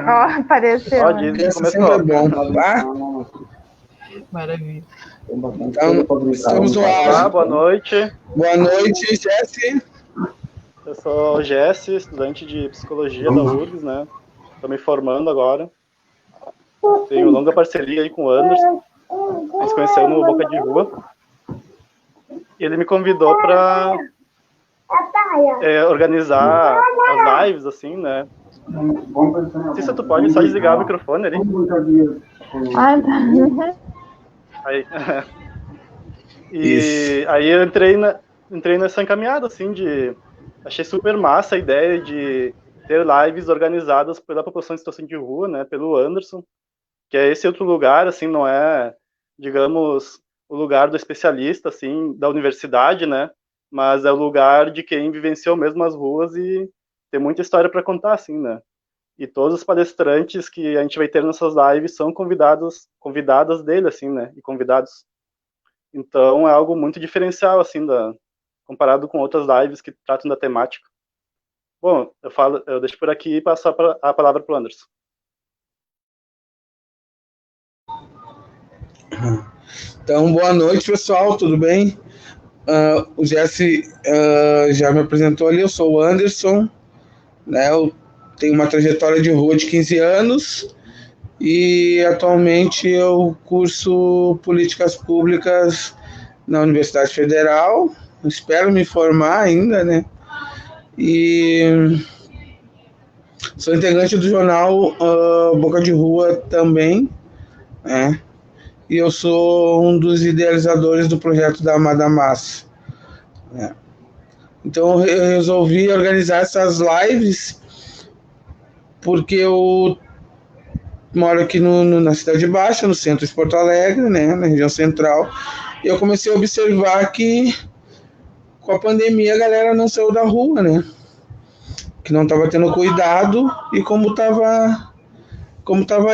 Ó, apareceu. Ó, diz, Sempre é bom, tá? Maravilha. Então, estamos no Olá, ar. boa noite. Boa noite, Jesse. Eu sou o Jesse, estudante de psicologia da URGS, né? Estou me formando agora. Tenho longa parceria aí com o Anderson. A gente se conheceu no Boca de Rua. E ele me convidou para organizar as lives, assim, né? Não sei se tu pode só desligar o microfone ali. Ah, tá. Aí. E aí eu entrei nessa encaminhada, assim, achei super massa a ideia de ter lives organizadas pela população em situação de rua, né, pelo Anderson, que é esse outro lugar, assim, não é, digamos, o lugar do especialista, assim, da universidade, né, mas é o lugar de quem vivenciou mesmo as ruas e tem muita história para contar, assim, né. E todos os palestrantes que a gente vai ter nessas lives são convidadas dele, assim, né, e convidados. Então é algo muito diferencial, assim, comparado com outras lives que tratam da temática. Bom, eu deixo por aqui e passo a palavra para o Anderson. Então, boa noite, pessoal, tudo bem? O Jesse já me apresentou ali, eu sou o Anderson, né? Eu tenho uma trajetória de rua de 15 anos e atualmente eu curso Políticas Públicas na Universidade Federal, espero me formar ainda, né? E sou integrante do jornal Boca de Rua também, né? E eu sou um dos idealizadores do projeto da Amada Massa, né? Então eu resolvi organizar essas lives porque eu moro aqui na Cidade Baixa, no centro de Porto Alegre, né, na região central, e eu comecei a observar que com a pandemia a galera não saiu da rua, né, que não estava tendo cuidado e como estava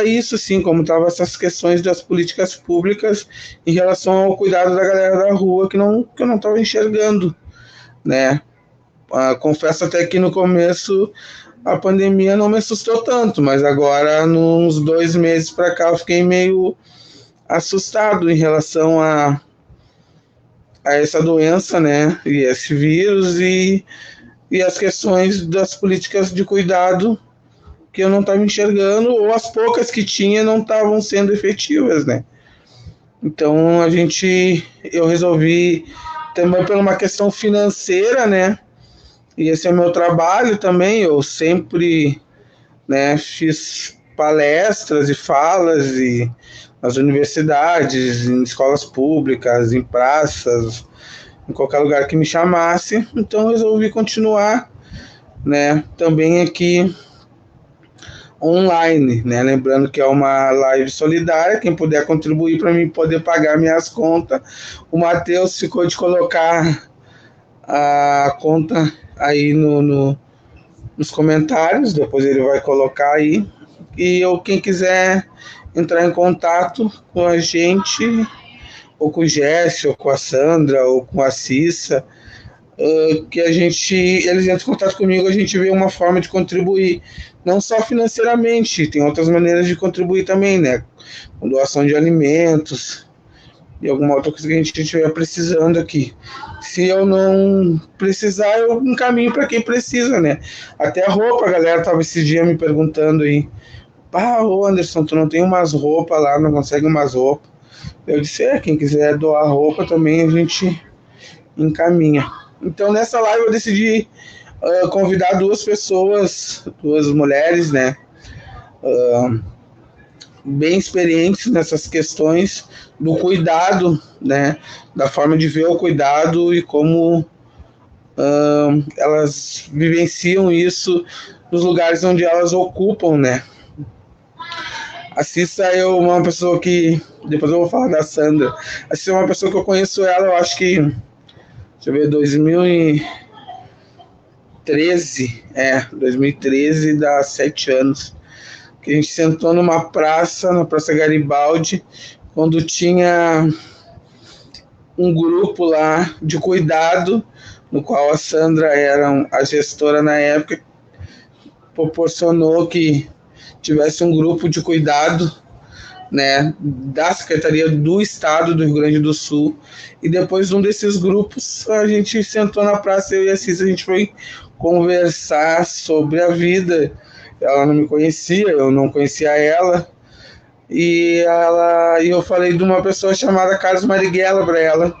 isso, assim, como estavam essas questões das políticas públicas em relação ao cuidado da galera da rua que eu não estava enxergando, né. Confesso até que no começo a pandemia não me assustou tanto, mas agora, nos 2 meses para cá, eu fiquei meio assustado em relação a essa doença, né, e esse vírus e as questões das políticas de cuidado que eu não estava enxergando, ou as poucas que tinha não estavam sendo efetivas, né. Então, eu resolvi, também por uma questão financeira, né, e esse é o meu trabalho também, eu sempre, né, fiz palestras e falas nas universidades, em escolas públicas, em praças, em qualquer lugar que me chamasse, então resolvi continuar, né, também aqui online, né, lembrando que é uma live solidária, quem puder contribuir para mim poder pagar minhas contas. O Matheus ficou de colocar a conta aí nos comentários, depois ele vai colocar aí. E quem quiser entrar em contato com a gente, ou com o Jesse, ou com a Sandra, ou com a Cissa, que eles entram em contato comigo, a gente vê uma forma de contribuir, não só financeiramente, tem outras maneiras de contribuir também, né? Com doação de alimentos e alguma outra coisa que a gente estiver precisando aqui. Se eu não precisar, eu encaminho para quem precisa, né? Até a roupa, a galera estava esse dia me perguntando aí, ô Anderson, tu não tem umas roupas lá, não consegue umas roupas? Eu disse, quem quiser doar roupa também a gente encaminha. Então nessa live eu decidi convidar duas mulheres, né, bem experientes nessas questões do cuidado, né, da forma de ver o cuidado e como elas vivenciam isso nos lugares onde elas ocupam, né. A Cissa é uma pessoa que, depois eu vou falar da Sandra, a Cissa é uma pessoa que eu conheço ela, eu acho que, deixa eu ver, 2013, dá 7 anos, que a gente sentou na Praça Garibaldi, quando tinha um grupo lá de cuidado, no qual a Sandra era a gestora na época, proporcionou que tivesse um grupo de cuidado, né, da Secretaria do Estado do Rio Grande do Sul, e depois um desses grupos a gente sentou na praça, eu e a Cissa, a gente foi conversar sobre a vida. Ela não me conhecia, eu não conhecia ela, e eu falei de uma pessoa chamada Carlos Marighella para ela,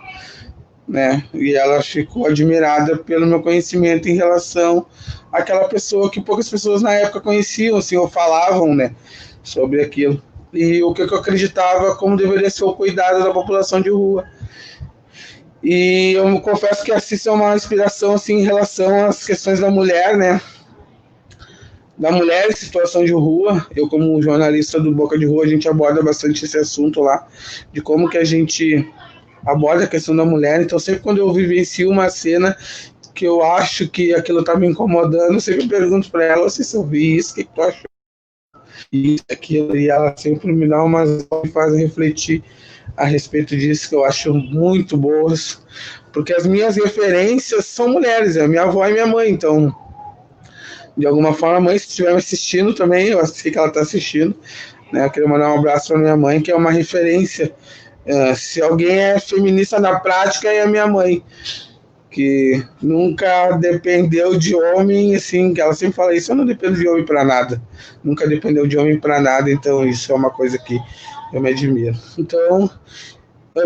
né, e ela ficou admirada pelo meu conhecimento em relação àquela pessoa que poucas pessoas na época conheciam, assim, ou falavam, né, sobre aquilo. E o que eu acreditava como deveria ser o cuidado da população de rua. E eu confesso que a Cissa é uma inspiração assim, em relação às questões da mulher, né? Da mulher em situação de rua. Eu, como jornalista do Boca de Rua, a gente aborda bastante esse assunto lá, de como que a gente aborda a questão da mulher. Então, sempre quando eu vivencio uma cena que eu acho que aquilo está me incomodando, eu sempre pergunto para ela se eu vi isso, o que tu achou? Isso, aquilo, e ela sempre me dá umas me faz refletir a respeito disso, que eu acho muito boas, porque as minhas referências são mulheres, é minha avó e minha mãe, então, de alguma forma, a mãe, se estiver me assistindo também, eu sei que ela está assistindo, né, eu queria mandar um abraço para minha mãe, que é uma referência, se alguém é feminista na prática, é a minha mãe, que nunca dependeu de homem, assim, que ela sempre fala isso, eu não dependo de homem para nada, nunca dependeu de homem para nada, então isso é uma coisa que eu me admiro. Então,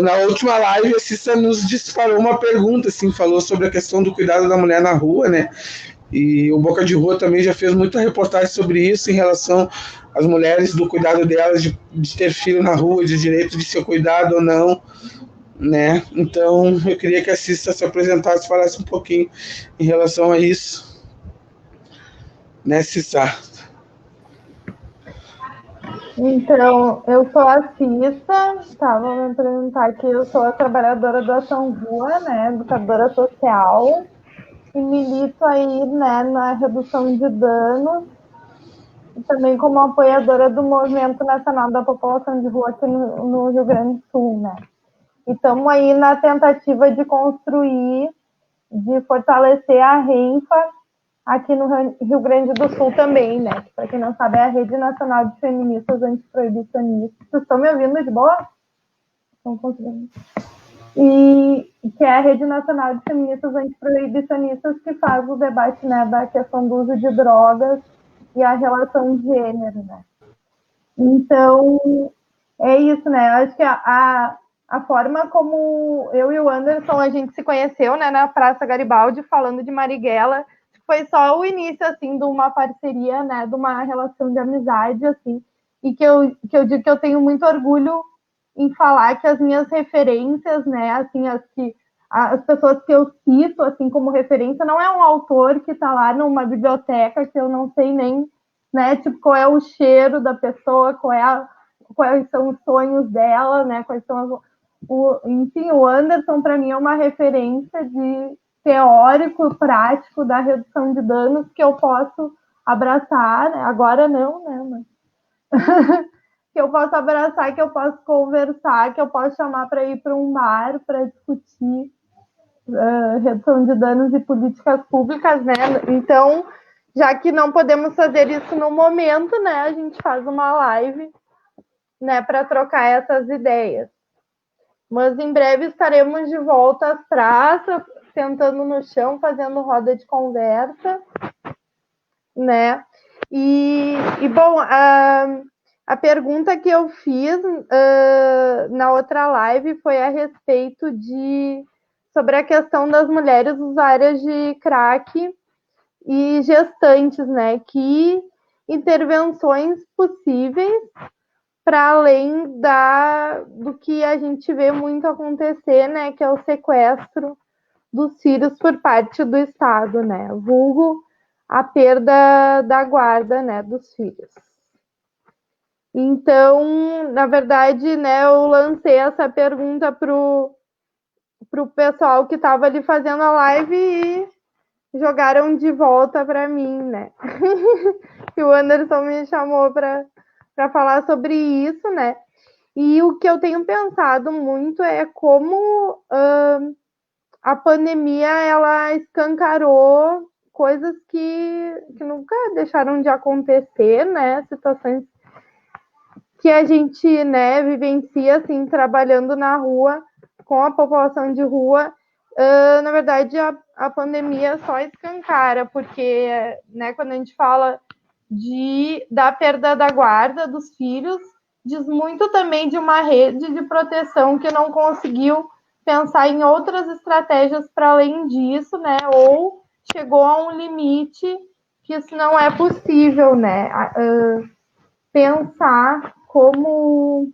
na última live, a Cissa nos disparou uma pergunta, assim, falou sobre a questão do cuidado da mulher na rua, né, e o Boca de Rua também já fez muita reportagem sobre isso, em relação às mulheres, do cuidado delas, de ter filho na rua, de direito de ser cuidado ou não, né? Então, eu queria que a Cissa se apresentasse, falasse um pouquinho em relação a isso, né, Cissa? Então, eu sou a Cissa, vou me apresentar aqui, eu sou a trabalhadora do Ação Rua, né, educadora social, e milito aí, né, na redução de danos, e também como apoiadora do Movimento Nacional da População de Rua aqui no Rio Grande do Sul, né. E estamos aí na tentativa de construir, de fortalecer a RENFA aqui no Rio Grande do Sul também, né? Para quem não sabe, é a Rede Nacional de Feministas Antiproibicionistas. Vocês estão me ouvindo de boa? Estão conseguindo. E que é a Rede Nacional de Feministas Antiproibicionistas que faz o debate, né, da questão do uso de drogas e a relação de gênero, né? Então, é isso, né? Acho que a forma como eu e o Anderson, a gente se conheceu, né, na Praça Garibaldi, falando de Marighella, foi só o início, assim, de uma parceria, né, de uma relação de amizade, assim, e que eu digo que eu tenho muito orgulho em falar que as minhas referências, né, assim, as pessoas que eu cito, assim, como referência, não é um autor que está lá numa biblioteca que eu não sei nem, né, tipo, qual é o cheiro da pessoa, quais são os sonhos dela, né, quais são enfim, o Anderson, para mim, é uma referência de teórico, prático da redução de danos que eu posso abraçar, né? Agora não, né? Mas que eu posso abraçar, que eu posso conversar, que eu posso chamar para ir para um bar para discutir redução de danos e políticas públicas, né? Então, já que não podemos fazer isso no momento, né? A gente faz uma live, né? Para trocar essas ideias. Mas em breve estaremos de volta às praças, sentando no chão, fazendo roda de conversa, né? E bom, a pergunta que eu fiz na outra live foi a respeito sobre a questão das mulheres usuárias de crack e gestantes, né? Que intervenções possíveis para além do que a gente vê muito acontecer, né, que é o sequestro dos filhos por parte do Estado, né, vulgo a perda da guarda, né, dos filhos. Então, na verdade, né, eu lancei essa pergunta pro pessoal que estava ali fazendo a live e jogaram de volta para mim, né. E o Anderson me chamou para falar sobre isso, né. E o que eu tenho pensado muito é como a pandemia ela escancarou coisas que nunca deixaram de acontecer, né? Situações que a gente, né, vivencia, assim, trabalhando na rua, com a população de rua. Na verdade, a pandemia só escancara, porque, né, quando a gente fala da perda da guarda dos filhos, diz muito também de uma rede de proteção que não conseguiu pensar em outras estratégias para além disso, né, ou chegou a um limite que isso não é possível, né, pensar como,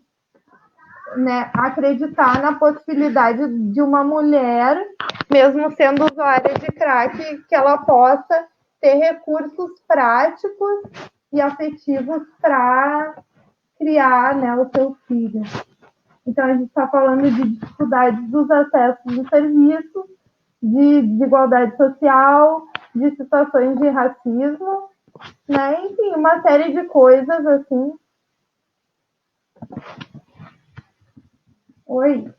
né, acreditar na possibilidade de uma mulher, mesmo sendo usuária de crack, que ela possa ter recursos práticos e afetivos para criar, né, o seu filho. Então, a gente está falando de dificuldades dos acessos do serviço, de desigualdade social, de situações de racismo, né? Enfim, uma série de coisas assim. Oi.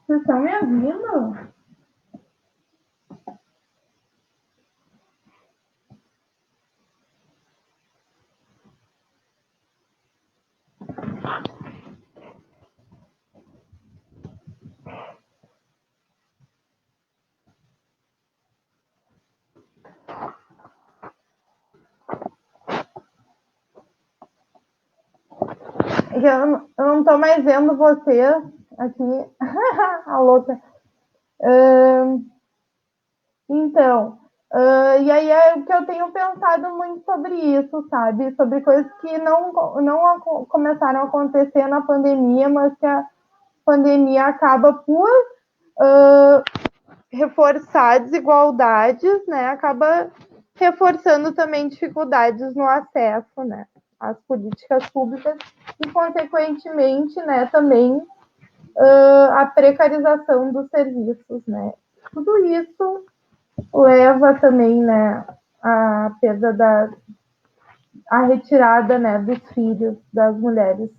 Vocês estão me ouvindo? Eu não estou mais vendo você aqui, a louca. Então, e aí é o que eu tenho pensado muito sobre isso, sabe? Sobre coisas que não começaram a acontecer na pandemia, mas que a pandemia acaba por reforçar desigualdades, né? Acaba reforçando também dificuldades no acesso, né, às políticas públicas e, consequentemente, né, também a precarização dos serviços, né? Tudo isso leva também, né, a perda a retirada, né, dos filhos das mulheres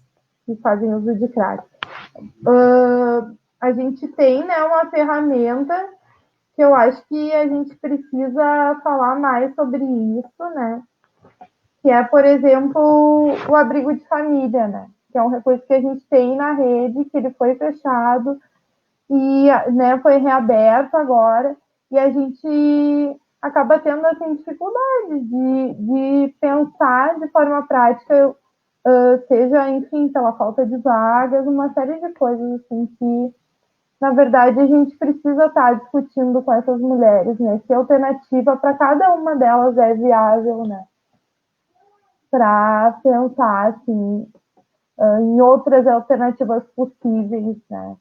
que fazem uso de crack. A gente tem, né, uma ferramenta que eu acho que a gente precisa falar mais sobre isso, né? Que é, por exemplo, o abrigo de família, né? Que é um recurso que a gente tem na rede, que ele foi fechado e, né, foi reaberto agora, e a gente acaba tendo, assim, dificuldade de pensar de forma prática, seja, enfim, pela falta de vagas, uma série de coisas, assim, que, na verdade, a gente precisa estar discutindo com essas mulheres, né? Que alternativa para cada uma delas é viável, né? Para pensar, assim, em outras alternativas possíveis, né?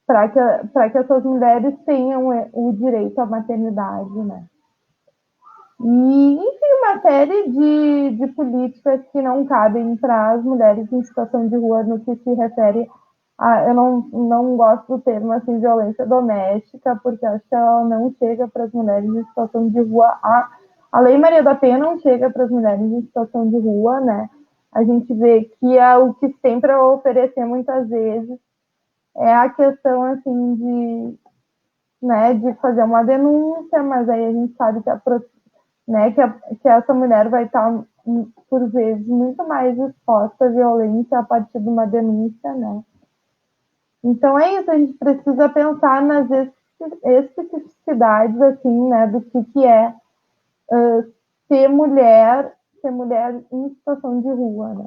Para que essas mulheres tenham o direito à maternidade, né? E, enfim, uma série de políticas que não cabem para as mulheres em situação de rua no que se refere a... Eu não gosto do termo, assim, violência doméstica, porque acho que ela não chega para as mulheres em situação de rua. A Lei Maria da Penha não chega para as mulheres em situação de rua, né? A gente vê que é o que tem para oferecer muitas vezes é a questão, assim, né, de fazer uma denúncia, mas aí a gente sabe que, né, que essa mulher vai estar, por vezes, muito mais exposta à violência a partir de uma denúncia, né. Então é isso, a gente precisa pensar nas especificidades, assim, né, do que é ser mulher em situação de rua, né.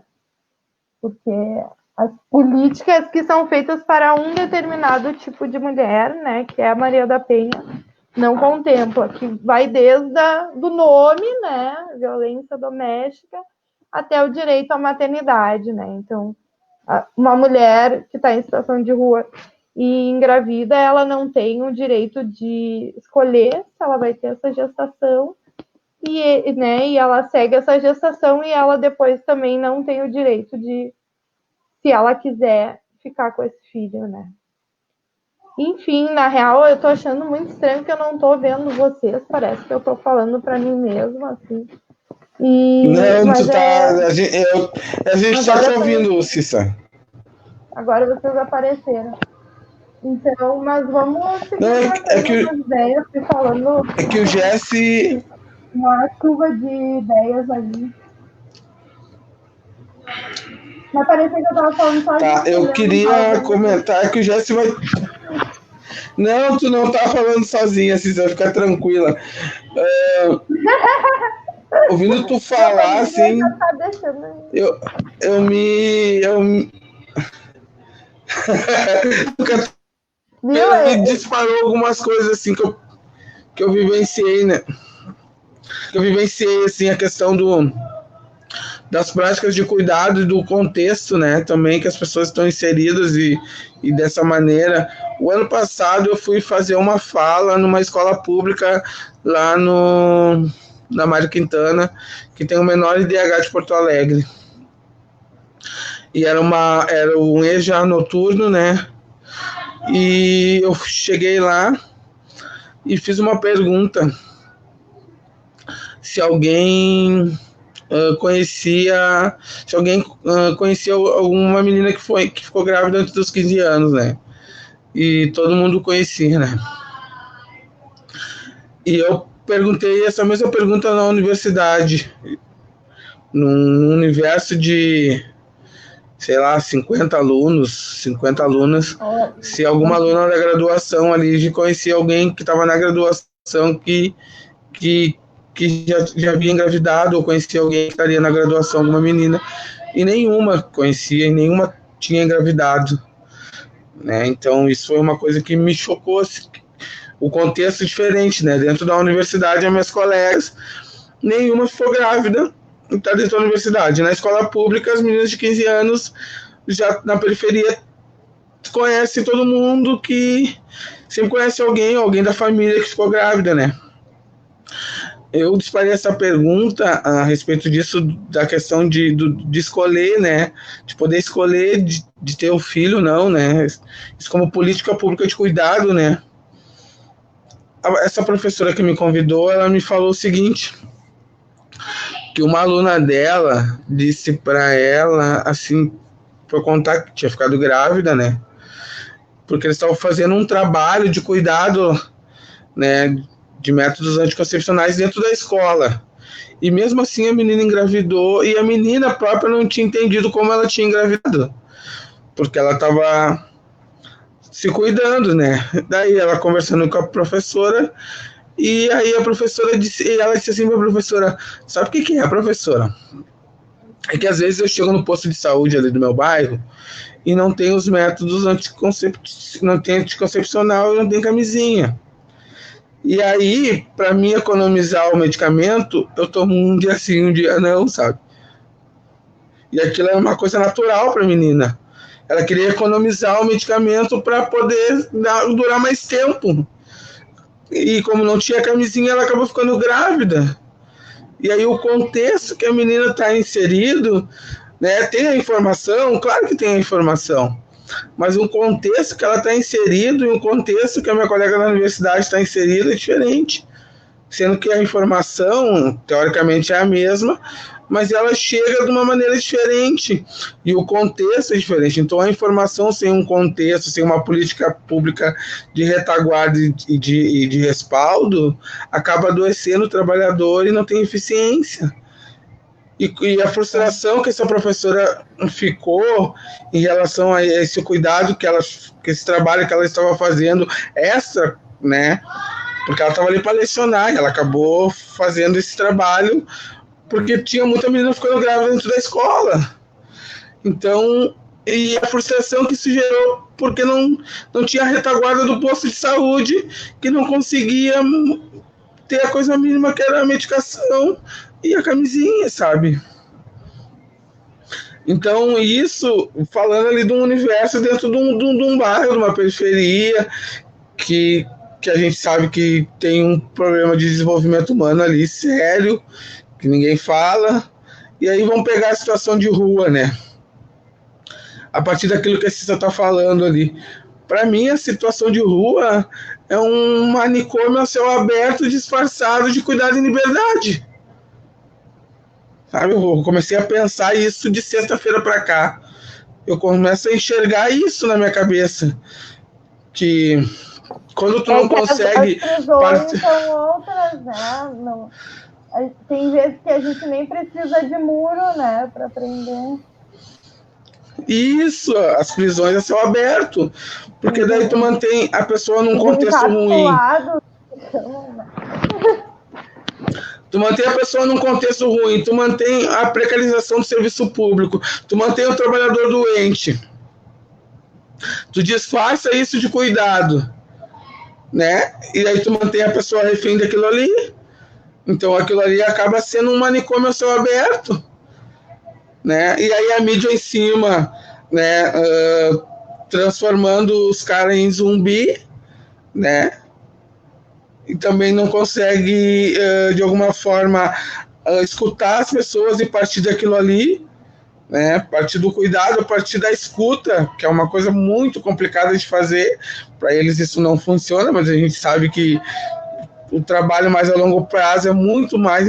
Porque as políticas que são feitas para um determinado tipo de mulher, né, que é a Maria da Penha, não contempla, que vai desde do nome, né, violência doméstica, até o direito à maternidade, né. Então, uma mulher que está em situação de rua e engravida, ela não tem o direito de escolher se ela vai ter essa gestação, né, e ela segue essa gestação e ela depois também não tem o direito de, se ela quiser ficar com esse filho, né? Enfim, na real, eu tô achando muito estranho que eu não tô vendo vocês. Parece que eu tô falando para mim mesma, assim. Não, Mas tu tá. A gente tá te Agora ouvindo, Cissa. agora vocês apareceram. Então, mas vamos seguir Não, trocando umas ideias e falando é que o Jesse. uma chuva de ideias aí. Mas parecia que eu tava falando sozinha. Tá, eu queria comentar que o Jesse vai. Não, tu não tá falando sozinha, Cissa, fica tranquila. Ouvindo tu falar, assim, Tá deixando. eu me Viu? me disparou algumas coisas assim que eu vivenciei, né? Que eu vivenciei, assim, a questão das práticas de cuidado e do contexto, né? Também que as pessoas estão inseridas e dessa maneira. O ano passado eu fui fazer uma fala numa escola pública lá na Mário Quintana, que tem o menor IDH de Porto Alegre. E era um EJA noturno, né? E eu cheguei lá e fiz uma pergunta se alguém conhecia alguma menina que ficou grávida antes dos 15 anos, né? E todo mundo conhecia, né? E eu perguntei essa mesma pergunta na universidade, num universo de, sei lá, 50 alunos, 50 alunas, se alguma aluna da graduação ali conhecia alguém que estava na graduação que já havia engravidado, ou conhecia alguém que estaria na graduação, alguma menina, e nenhuma conhecia, e nenhuma tinha engravidado, né? Então isso foi uma coisa que me chocou, o contexto diferente, né? Dentro da universidade, as minhas colegas, nenhuma ficou grávida, está dentro da universidade. Na escola pública, as meninas de 15 anos, já na periferia, conhecem todo mundo, que sempre conhece alguém da família que ficou grávida, né? Eu disparei essa pergunta a respeito disso, da questão de escolher, né? De poder escolher de ter o filho, não, né? Isso como política pública de cuidado, né? Essa professora que me convidou, ela me falou o seguinte, que uma aluna dela disse para ela, assim, para contar que tinha ficado grávida, né? Porque eles estavam fazendo um trabalho de cuidado, né? De métodos anticoncepcionais dentro da escola. E mesmo assim a menina engravidou e a menina própria não tinha entendido como ela tinha engravidado, porque ela estava se cuidando, né? Daí ela conversando com a professora, e aí a professora ela disse assim para a professora, sabe o que é, professora? É que às vezes eu chego no posto de saúde ali do meu bairro e não tem os métodos não tem anticoncepcional e não tem camisinha. E aí, para mim economizar o medicamento, eu tomo um dia sim, um dia não, sabe? E aquilo era uma coisa natural para a menina. Ela queria economizar o medicamento para poder durar mais tempo. E como não tinha camisinha, ela acabou ficando grávida. E aí o contexto que a menina está inserido, né, tem a informação, claro que tem a informação, mas um contexto que ela está inserido e um contexto que a minha colega da universidade está inserida é diferente, sendo que a informação, teoricamente, é a mesma, mas ela chega de uma maneira diferente e o contexto é diferente. Então, a informação sem um contexto, sem uma política pública de retaguarda e de respaldo, acaba adoecendo o trabalhador e não tem eficiência. E a frustração que essa professora ficou em relação a esse cuidado que esse trabalho que ela estava fazendo, né? Porque ela estava ali para lecionar, e ela acabou fazendo esse trabalho porque tinha muita menina ficando grávida dentro da escola. Então, e a frustração que isso gerou porque não tinha a retaguarda do posto de saúde, que não conseguia ter a coisa mínima que era a medicação e a camisinha, sabe? Então, isso, falando ali de um universo dentro de um bairro, de uma periferia, que a gente sabe que tem um problema de desenvolvimento humano ali sério, que ninguém fala, e aí vamos pegar a situação de rua, né? A partir daquilo que a Cissa está falando ali. Para mim, a situação de rua é um manicômio a céu aberto disfarçado de cuidado em liberdade. sabe? Eu comecei a pensar isso de sexta-feira para cá. Eu começo a enxergar isso na minha cabeça, que quando tu não que consegue... as prisões são outras, né? Não, tem vezes que a gente nem precisa de muro, né, para prender. Isso, as prisões a céu aberto, porque daí tu mantém a pessoa num contexto ruim. Tu mantém a pessoa num contexto ruim, tu mantém a precarização do serviço público, tu mantém o trabalhador doente, tu disfarça isso de cuidado, né? E aí tu mantém a pessoa refém daquilo ali. Então aquilo ali acaba sendo um manicômio a céu aberto, né? E aí a mídia em cima, né, transformando os caras em zumbi, né? E também não consegue, de alguma forma, escutar as pessoas e partir daquilo ali, né? A partir do cuidado, a partir da escuta, que é uma coisa muito complicada de fazer. Para eles isso não funciona, mas a gente sabe que o trabalho mais a longo prazo é muito mais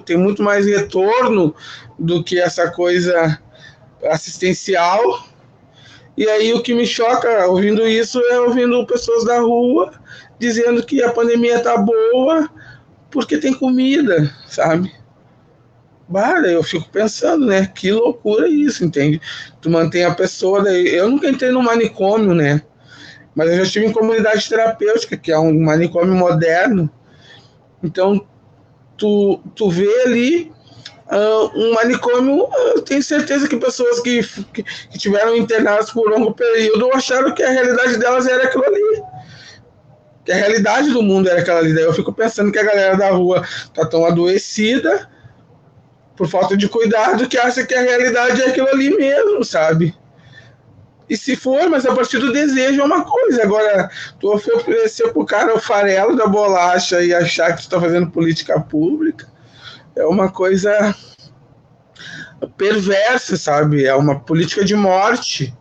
tem muito mais retorno do que essa coisa assistencial. E aí o que me choca ouvindo isso é ouvindo pessoas da rua dizendo que a pandemia tá boa porque tem comida, sabe? Bara, eu fico pensando, né? Que loucura isso, entende? Tu mantém a pessoa daí. Eu nunca entrei no manicômio, né? Mas eu já estive em comunidade terapêutica, que é um manicômio moderno. Então, tu vê ali um manicômio. Eu tenho certeza que pessoas que tiveram internadas por longo período acharam que a realidade delas era aquilo ali. Que a realidade do mundo era aquela ali. Daí eu fico pensando que a galera da rua tá tão adoecida por falta de cuidado que acha que a realidade é aquilo ali mesmo, sabe? E se for, mas a partir do desejo é uma coisa. Agora, tu oferecer pro cara o farelo da bolacha e achar que tu tá fazendo política pública é uma coisa perversa, sabe? É uma política de morte,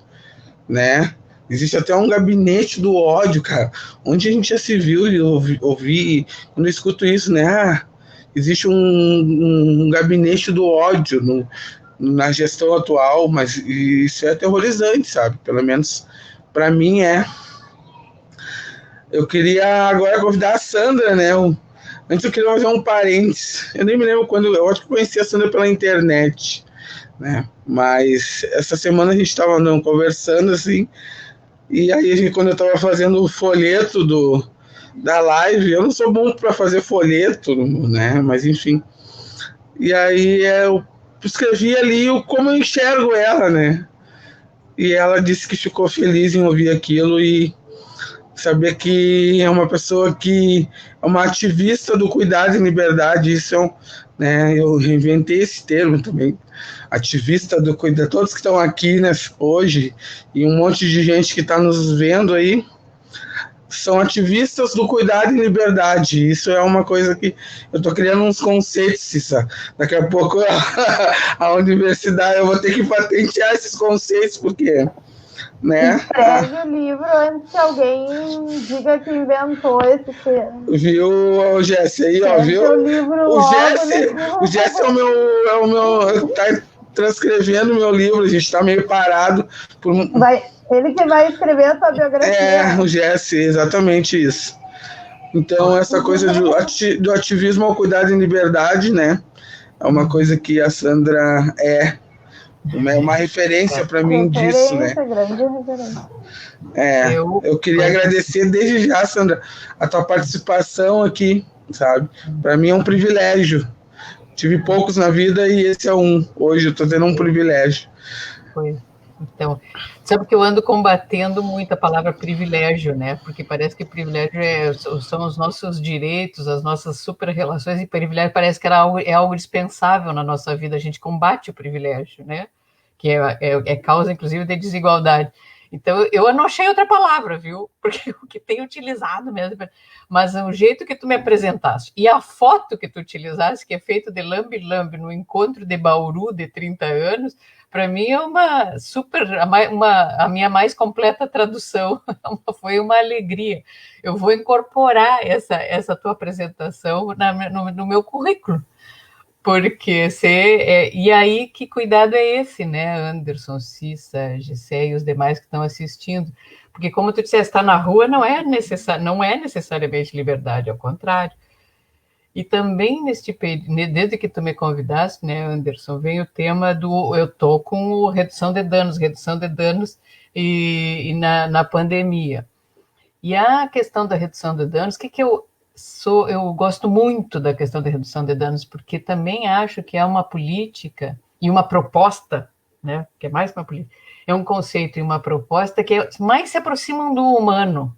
né? Existe até um gabinete do ódio, cara. Onde a gente já se viu e ouvi quando eu escuto isso, né? Existe um gabinete do ódio na gestão atual, mas isso é aterrorizante, sabe? Pelo menos para mim é. Eu queria agora convidar a Sandra, né? Antes eu queria fazer um parênteses. Eu nem me lembro quando, eu acho que conheci a Sandra pela internet, né? Mas essa semana a gente estava conversando assim, e aí quando eu estava fazendo o folheto da live, eu não sou bom para fazer folheto, né? Mas enfim. E aí eu escrevi ali como eu enxergo ela, né? E ela disse que ficou feliz em ouvir aquilo e saber que é uma pessoa que é uma ativista do cuidado e liberdade. Isso é né? Eu reinventei esse termo também. Ativista do cuidado. Todos que estão aqui, né, hoje, e um monte de gente que está nos vendo aí, são ativistas do cuidado e liberdade. Isso é uma coisa que eu estou criando uns conceitos, Cissa. Daqui a pouco a universidade, eu vou ter que patentear esses conceitos, porque, né? Escreve o livro antes que alguém diga que inventou esse termo. Viu, o Jesse aí, ó, viu? O Jesse é o meu tá transcrevendo o meu livro, a gente está meio parado por... Ele que vai escrever a sua biografia. É, o Jesse, exatamente isso. Então, essa coisa do ativismo ao cuidado em liberdade, né? É uma coisa que a Sandra é uma referência para mim disso, né? Grande referência. Eu queria agradecer desde já, Sandra, a tua participação aqui, sabe? Para mim é um privilégio. Tive poucos na vida e esse é um. Hoje eu tô tendo um privilégio. Então, sabe que eu ando combatendo muito a palavra privilégio, né? Porque parece que privilégio são os nossos direitos, as nossas super-relações, e privilégio parece que é algo dispensável na nossa vida. A gente combate o privilégio, né? Que é causa, inclusive, de desigualdade. Então, eu não achei outra palavra, viu? Porque o que tem utilizado mesmo. Mas o jeito que tu me apresentaste e a foto que tu utilizaste, que é feito de lambe-lambe no encontro de Bauru de 30 anos, para mim é uma super, a minha mais completa tradução. Foi uma alegria. Eu vou incorporar essa tua apresentação no meu currículo, Porque e aí que cuidado é esse, né, Anderson, Cissa, Gessé e os demais que estão assistindo? Porque como tu disseste, estar na rua não é necessariamente liberdade, ao contrário. E também desde que tu me convidaste, né, Anderson, vem o tema eu tô com redução de danos e na pandemia. E a questão da redução de danos, eu gosto muito da questão da redução de danos, porque também acho que é uma política e uma proposta, né, que é mais uma política, é um conceito e uma proposta que mais se aproximam do humano.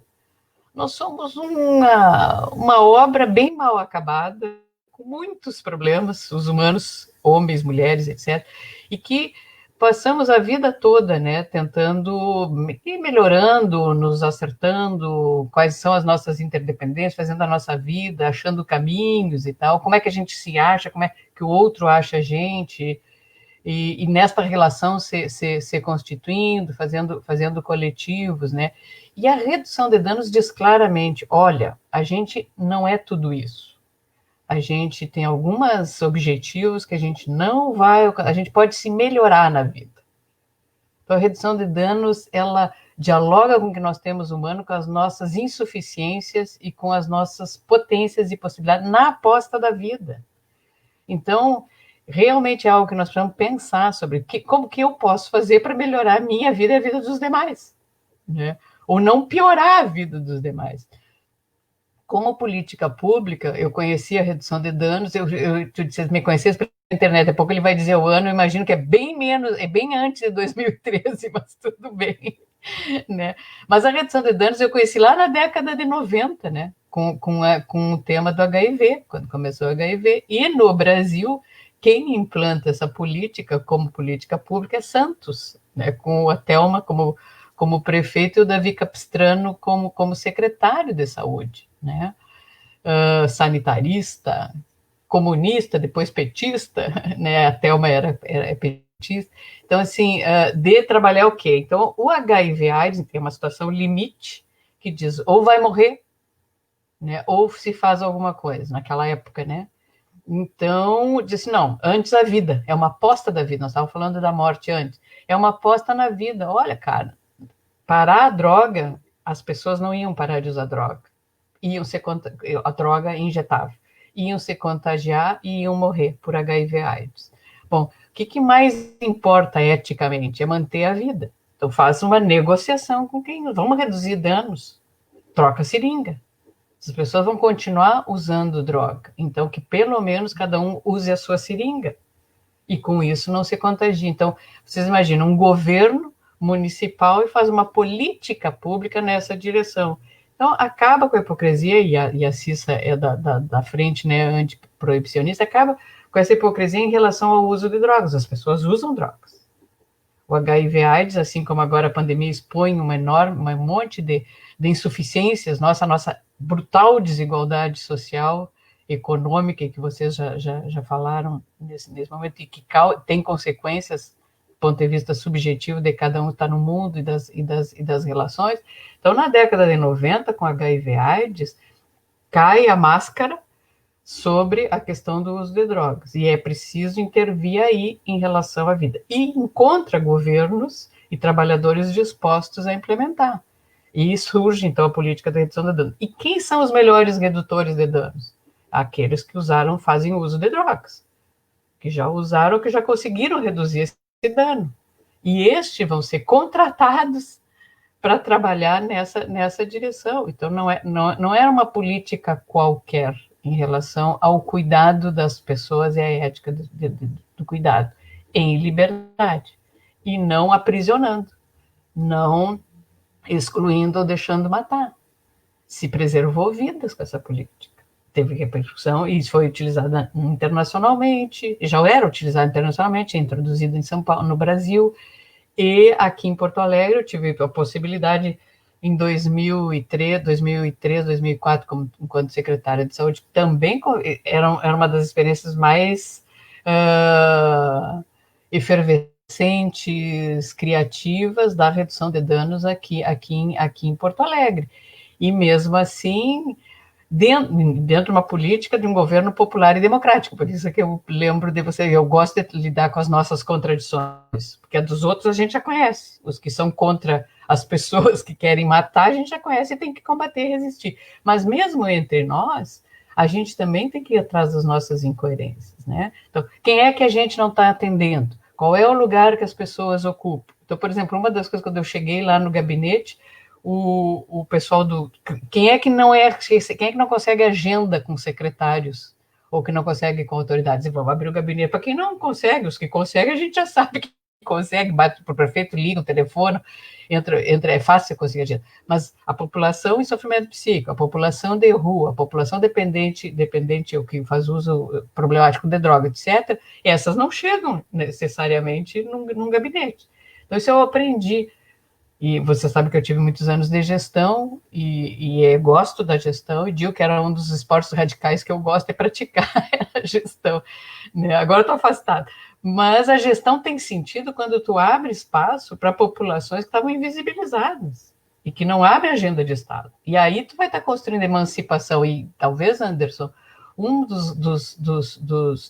Nós somos uma obra bem mal acabada, com muitos problemas, os humanos, homens, mulheres, etc., e que passamos a vida toda, né, tentando ir melhorando, nos acertando, quais são as nossas interdependências, fazendo a nossa vida, achando caminhos e tal, como é que a gente se acha, como é que o outro acha a gente, e nesta relação se constituindo, fazendo coletivos, né? E a redução de danos diz claramente, olha, a gente não é tudo isso. A gente tem alguns objetivos que a gente pode se melhorar na vida. Então, a redução de danos, ela dialoga com o que nós temos humano, com as nossas insuficiências e com as nossas potências e possibilidades na aposta da vida. Então, realmente é algo que nós precisamos pensar sobre como que eu posso fazer para melhorar a minha vida e a vida dos demais, né? Ou não piorar a vida dos demais. Como política pública, eu conheci a redução de danos, vocês me conhecessem pela internet, daqui a pouco ele vai dizer o ano, eu imagino que é bem antes de 2013, mas tudo bem, né? Mas a redução de danos eu conheci lá na década de 90, né? Com o tema do HIV, quando começou o HIV, e no Brasil, quem implanta essa política como política pública é Santos, né? Com a Thelma como prefeito e o Davi Capistrano como secretário de saúde, né? Sanitarista, comunista, depois petista, né? A Thelma era petista. Então, assim, de trabalhar o quê? Então, o HIV/AIDS tem uma situação limite que diz ou vai morrer, né? Ou se faz alguma coisa, naquela época, né? Então, disse, não, antes a vida, é uma aposta da vida, nós estávamos falando da morte antes, é uma aposta na vida. Olha, cara, parar a droga, as pessoas não iam parar de usar droga, a droga injetável, iam se contagiar e iam morrer por HIV/AIDS. Bom, o que mais importa eticamente é manter a vida. Então, faça uma negociação com quem, vamos reduzir danos, troca seringa. As pessoas vão continuar usando droga, então que pelo menos cada um use a sua seringa, e com isso não se contagie. Então, vocês imaginam um governo municipal e faz uma política pública nessa direção. Então, acaba com a hipocrisia, e a Cissa é da frente, né, antiproibicionista, acaba com essa hipocrisia em relação ao uso de drogas. As pessoas usam drogas. O HIV/AIDS, assim como agora a pandemia expõe um monte de insuficiências, nossa brutal desigualdade social, econômica, que vocês já falaram nesse momento, e que tem consequências do ponto de vista subjetivo de cada um estar no mundo e das relações. Então, na década de 90, com HIV/AIDS, cai a máscara sobre a questão do uso de drogas, e é preciso intervir aí em relação à vida, e encontra governos e trabalhadores dispostos a implementar, e surge então a política de redução de danos. E quem são os melhores redutores de danos? Aqueles que fazem uso de drogas, que já usaram, que já conseguiram reduzir esse dano, e estes vão ser contratados para trabalhar nessa direção. Então não é uma política qualquer em relação ao cuidado das pessoas e a ética do cuidado, em liberdade, e não aprisionando, não excluindo ou deixando matar. Se preservou vidas com essa política. Teve repercussão, e isso foi utilizado internacionalmente, já era utilizado internacionalmente, introduzido em São Paulo, no Brasil, e aqui em Porto Alegre eu tive a possibilidade, em 2003, 2004, enquanto secretária de saúde, também era uma das experiências mais efervescentes, criativas da redução de danos aqui em Porto Alegre. E mesmo assim, dentro de uma política de um governo popular e democrático. Por isso que eu lembro de você, eu gosto de lidar com as nossas contradições, porque a dos outros a gente já conhece. Os que são contra as pessoas que querem matar, a gente já conhece e tem que combater e resistir. Mas mesmo entre nós, a gente também tem que ir atrás das nossas incoerências, né? Então, quem é que a gente não está atendendo? Qual é o lugar que as pessoas ocupam? Então, por exemplo, uma das coisas, quando eu cheguei lá no gabinete, o pessoal do... Quem é que não consegue agenda com secretários? Ou que não consegue com autoridades? E vamos abrir o gabinete. Para quem não consegue, os que conseguem, a gente já sabe que consegue, bate para o prefeito, liga o telefone, é fácil conseguir agenda. Mas a população em sofrimento psíquico, a população de rua, a população dependente ou que faz uso problemático de droga, etc., essas não chegam necessariamente num gabinete. Então, isso eu aprendi. E você sabe que eu tive muitos anos de gestão e gosto da gestão, e digo que era um dos esportes radicais que eu gosto de praticar, a gestão. Né? Agora eu estou afastada. Mas a gestão tem sentido quando tu abre espaço para populações que estavam invisibilizadas e que não abre agenda de Estado. E aí tu vai estar construindo emancipação. E talvez, Anderson, um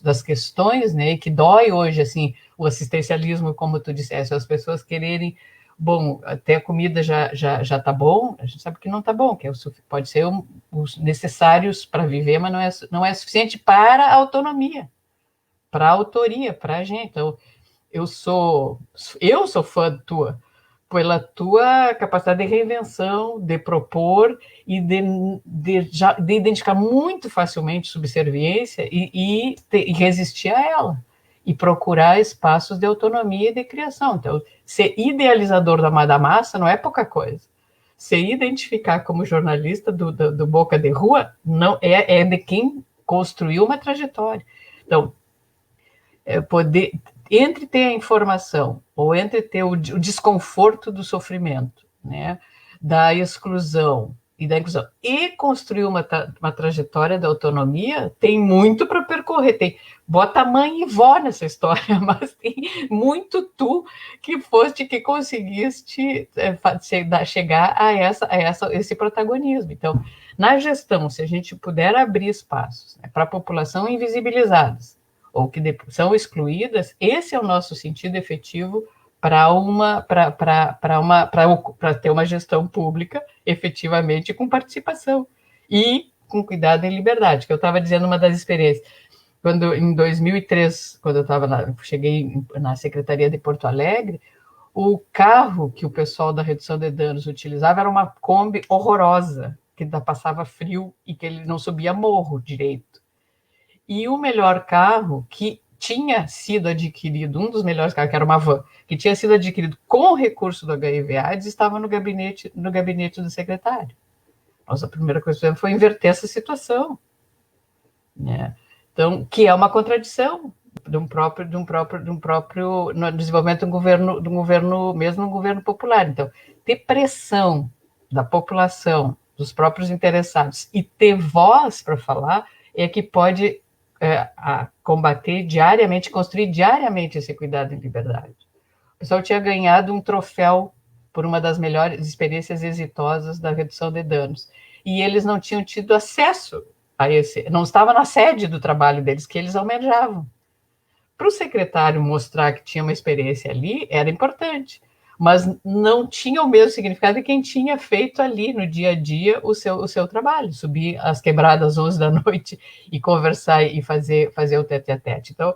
das questões, né, que dói hoje, assim, o assistencialismo, como tu disseste, as pessoas quererem, bom, até a comida já está bom, a gente sabe que não está bom, que pode ser os necessários para viver, mas não é suficiente para a autonomia, para a autoria, para a gente. Então, eu sou fã pela tua capacidade de reinvenção, de propor e de identificar muito facilmente subserviência e resistir a ela, e procurar espaços de autonomia e de criação. Então, ser idealizador da massa não é pouca coisa. Se identificar como jornalista do boca de rua não é de quem construiu uma trajetória. Então, poder, entre ter a informação ou entre ter o desconforto do sofrimento, né, da exclusão e da inclusão, e construir uma trajetória de autonomia, tem muito para percorrer. Bota mãe e vó nessa história, mas tem muito tu que conseguiste chegar a esse protagonismo. Então, na gestão, se a gente puder abrir espaços, né, para a população invisibilizadas, ou que são excluídas, esse é o nosso sentido efetivo para ter uma gestão pública efetivamente com participação e com cuidado e liberdade, que eu estava dizendo uma das experiências. Em 2003, quando eu cheguei na Secretaria de Porto Alegre, o carro que o pessoal da redução de danos utilizava era uma Kombi horrorosa, que passava frio e que ele não subia morro direito. E o melhor carro que tinha sido adquirido, um dos melhores carros, que era uma van, que tinha sido adquirido com o recurso do HIV/AIDS, estava no gabinete do secretário. Nossa primeira coisa foi inverter essa situação, né? Então, que é uma contradição no desenvolvimento de um governo, mesmo um governo popular. Então, ter pressão da população, dos próprios interessados, e ter voz para falar, é que pode combater diariamente, construir diariamente esse cuidado em liberdade. O pessoal tinha ganhado um troféu por uma das melhores experiências exitosas da redução de danos, e eles não tinham tido acesso a não estava na sede do trabalho deles, que eles almejavam. Para o secretário mostrar que tinha uma experiência ali, era importante, mas não tinha o mesmo significado de quem tinha feito ali no dia a dia o seu trabalho, subir as quebradas às 11 da noite e conversar e fazer o tete-a-tete. Então,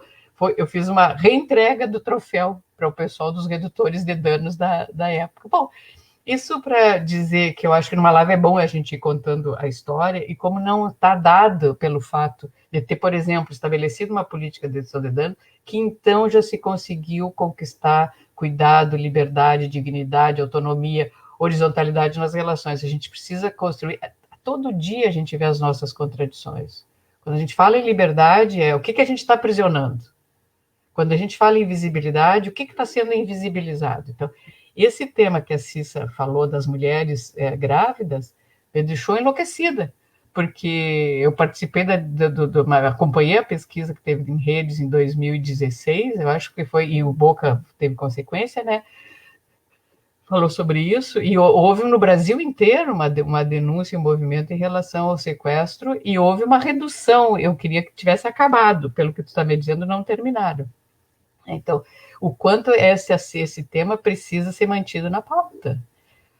eu fiz uma reentrega do troféu para o pessoal dos redutores de danos da época. Bom, isso para dizer que eu acho que numa live é bom a gente ir contando a história, e como não está dado pelo fato de ter, por exemplo, estabelecido uma política de redução de dano, que então já se conseguiu conquistar cuidado, liberdade, dignidade, autonomia, horizontalidade nas relações. A gente precisa construir. Todo dia a gente vê as nossas contradições. Quando a gente fala em liberdade, o que a gente está aprisionando? Quando a gente fala em visibilidade, o que está sendo invisibilizado? Então, esse tema que a Cissa falou das mulheres grávidas me deixou enlouquecida, porque eu participei acompanhei a pesquisa que teve em redes em 2016, eu acho que foi, e o Boca teve consequência, né? falou sobre isso, e houve no Brasil inteiro uma denúncia, um movimento em relação ao sequestro, e houve uma redução. Eu queria que tivesse acabado, pelo que tu está me dizendo, não terminaram. Então, o quanto esse tema precisa ser mantido na pauta.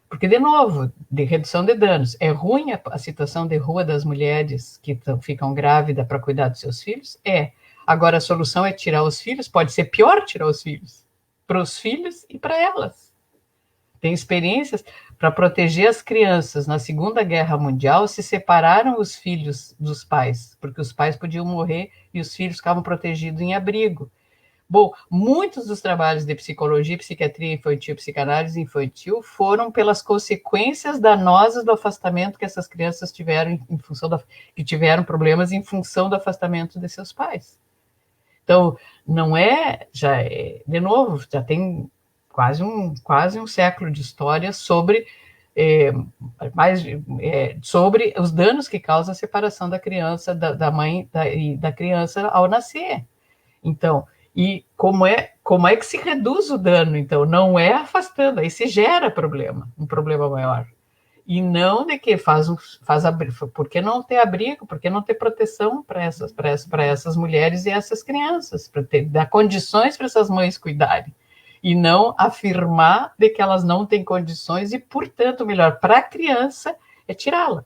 Porque, de novo, de redução de danos. É ruim a situação de rua das mulheres que ficam grávidas para cuidar dos seus filhos? É. Agora, a solução é tirar os filhos? Pode ser pior tirar os filhos. Para os filhos e para elas. Tem experiências para proteger as crianças. Na Segunda Guerra Mundial, se separaram os filhos dos pais, porque os pais podiam morrer e os filhos ficavam protegidos em abrigo. Bom, muitos dos trabalhos de psicologia, psiquiatria infantil, psicanálise infantil foram pelas consequências danosas do afastamento que essas crianças tiveram em função que tiveram problemas em função do afastamento de seus pais. Então, não é, de novo, já tem quase um século de história sobre sobre os danos que causa a separação da criança, da mãe e da criança ao nascer. Então, e como é que se reduz o dano? Então, não é afastando, aí se gera um problema maior. E não de que por que não ter abrigo, por que não ter proteção para essas mulheres e essas crianças, para dar condições para essas mães cuidarem. E não afirmar de que elas não têm condições e, portanto, o melhor para a criança é tirá-la.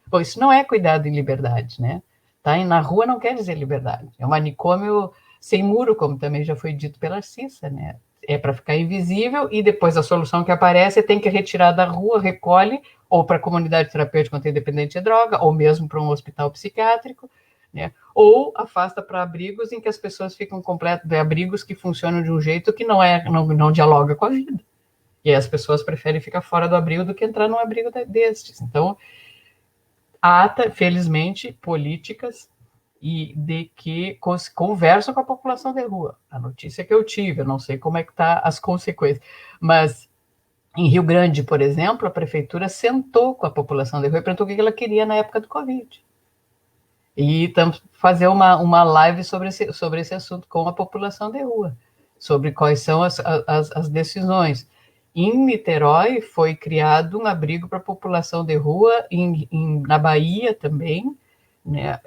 Bom, isso não é cuidado em liberdade, né? Tá? E na rua não quer dizer liberdade. É um manicômio sem muro, como também já foi dito pela Cissa, né? É para ficar invisível e depois a solução que aparece é tem que retirar da rua, recolhe, ou para a comunidade terapêutica quando tem dependente de droga, ou mesmo para um hospital psiquiátrico, né? Ou afasta para abrigos em que as pessoas ficam completas de abrigos que funcionam de um jeito que não dialoga com a vida. E aí as pessoas preferem ficar fora do abrigo do que entrar num abrigo destes. Então, há, felizmente, políticas e de que conversam com a população de rua. A notícia que eu tive, eu não sei como é que tá as consequências, mas em Rio Grande, por exemplo, a prefeitura sentou com a população de rua e perguntou o que ela queria na época do Covid. E estamos fazer uma live sobre esse assunto com a população de rua, sobre quais são as decisões. Em Niterói foi criado um abrigo para a população de rua, na Bahia também, né?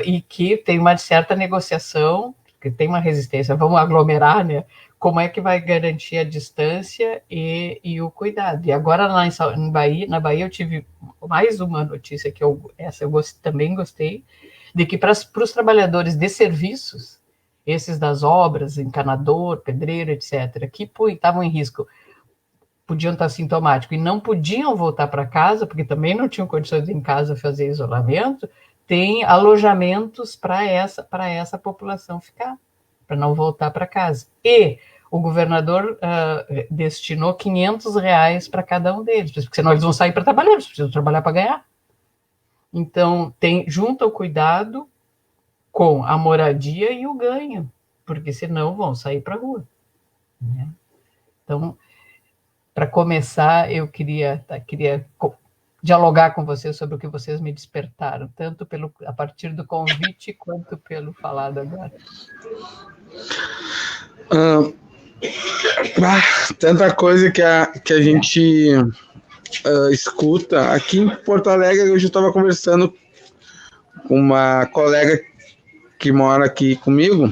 E que tem uma certa negociação, que tem uma resistência, vamos aglomerar, né? Como é que vai garantir a distância e o cuidado? E agora lá na Bahia eu tive mais uma notícia que eu também gostei, de que para os trabalhadores de serviços, esses das obras, encanador, pedreiro, etc., que estavam em risco, podiam estar sintomáticos e não podiam voltar para casa, porque também não tinham condições de em casa fazer isolamento, tem alojamentos para essa população ficar, para não voltar para casa. E o governador destinou R$500 para cada um deles, porque senão eles vão sair para trabalhar, eles precisam trabalhar para ganhar. Então, junta o cuidado com a moradia e o ganho, porque senão vão sair para a rua. Né? Então, para começar, eu queria dialogar com vocês sobre o que vocês me despertaram, tanto a partir do convite, quanto pelo falado agora. Tanta coisa que a gente escuta. Aqui em Porto Alegre, eu já estava conversando com uma colega que mora aqui comigo,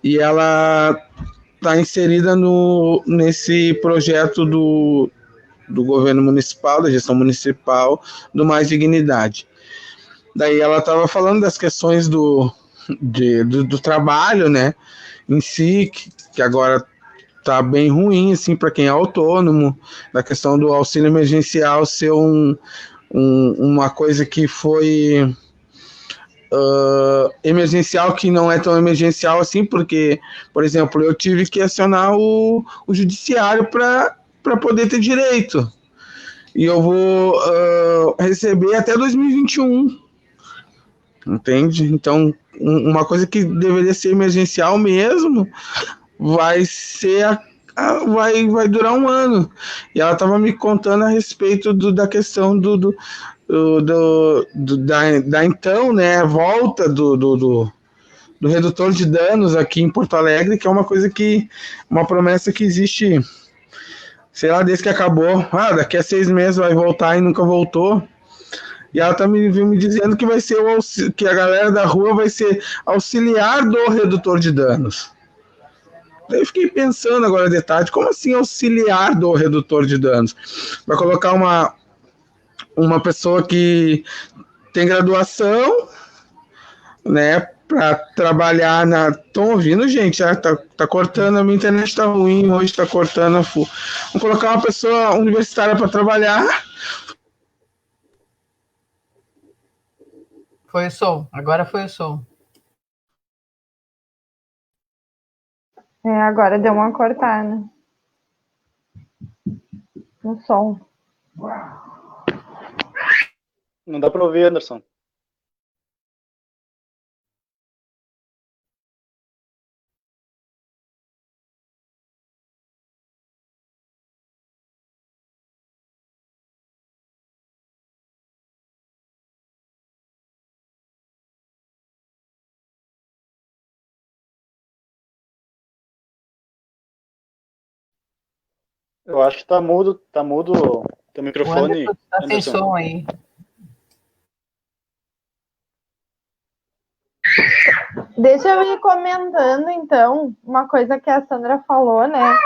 e ela está inserida nesse projeto do governo municipal, da gestão municipal, do Mais Dignidade. Daí ela estava falando das questões do trabalho, né, em si, que agora está bem ruim, assim, para quem é autônomo, da questão do auxílio emergencial ser uma coisa que foi emergencial, que não é tão emergencial assim, porque, por exemplo, eu tive que acionar o judiciário para poder ter direito, e eu vou receber até 2021, entende? Então, uma coisa que deveria ser emergencial mesmo, vai durar um ano. E ela estava me contando a respeito da questão da então, né, volta do redutor de danos aqui em Porto Alegre, que é uma promessa que existe sei lá, desde que acabou, daqui a 6 meses vai voltar e nunca voltou. E ela tá me dizendo que vai ser que a galera da rua vai ser auxiliar do redutor de danos. Eu fiquei pensando agora de tarde, como assim auxiliar do redutor de danos? Vai colocar uma pessoa que tem graduação, né, para trabalhar na... Estão ouvindo, gente? Tá cortando, a minha internet tá ruim, hoje tá cortando a full. Vamos colocar uma pessoa universitária para trabalhar. Foi o som, agora foi o som. Agora deu uma cortada no som. Não dá para ouvir, Anderson. Eu acho que tá mudo teu microfone. O Anderson tá sem som aí. Deixa eu ir comentando, então, uma coisa que a Sandra falou, né?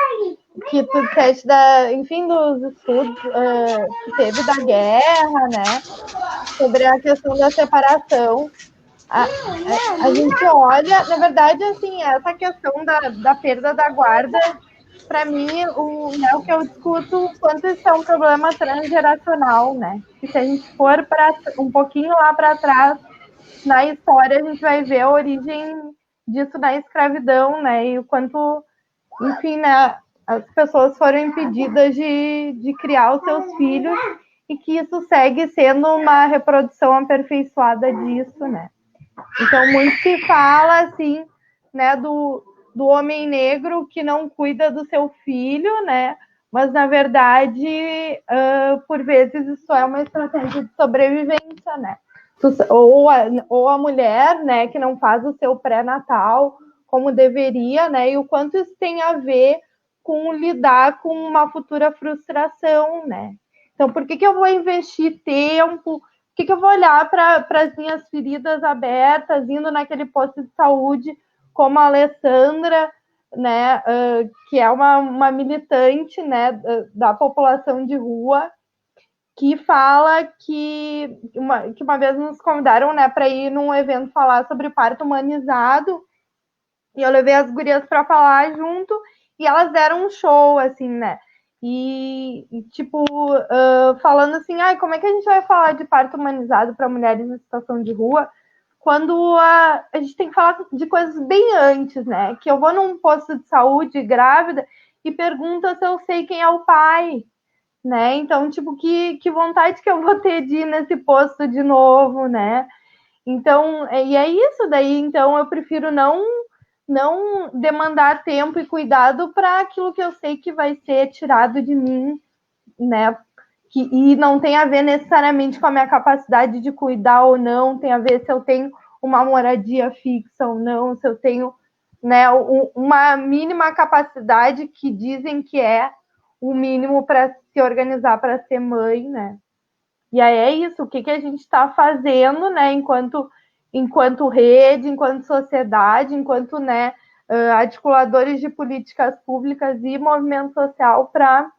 Que tu disseste enfim, dos estudos que teve da guerra, né? Sobre a questão da separação. A gente olha, na verdade, assim, essa questão da perda da guarda, para mim, o que eu discuto, quanto isso é um problema transgeracional, né? E se a gente for um pouquinho lá para trás, na história, a gente vai ver a origem disso na escravidão, né? E o quanto, enfim, né, as pessoas foram impedidas de criar os seus filhos e que isso segue sendo uma reprodução aperfeiçoada disso, né? Então, muito se fala, assim, né, do homem negro que não cuida do seu filho, né? Mas, na verdade, por vezes, isso é uma estratégia de sobrevivência, né? Ou a mulher, né, que não faz o seu pré-natal como deveria, né? E o quanto isso tem a ver com lidar com uma futura frustração, né? Então, por que eu vou investir tempo? Por que eu vou olhar para as minhas feridas abertas, indo naquele posto de saúde, como a Alessandra, né, que é uma militante, né, da população de rua, que fala que uma vez nos convidaram, né, para ir num evento falar sobre parto humanizado, e eu levei as gurias para falar junto, e elas deram um show, assim, né? E tipo, falando assim, como é que a gente vai falar de parto humanizado para mulheres em situação de rua quando a gente tem que falar de coisas bem antes, né? Que eu vou num posto de saúde grávida e pergunto se eu sei quem é o pai, né? Então, tipo, que vontade que eu vou ter de ir nesse posto de novo, né? Então, e é isso daí. Então, eu prefiro não demandar tempo e cuidado para aquilo que eu sei que vai ser tirado de mim, né? E não tem a ver necessariamente com a minha capacidade de cuidar ou não, tem a ver se eu tenho uma moradia fixa ou não, se eu tenho, né, uma mínima capacidade que dizem que é o mínimo para se organizar para ser mãe, né? E aí é isso, o que a gente está fazendo, né, enquanto rede, enquanto sociedade, enquanto, né, articuladores de políticas públicas e movimento social para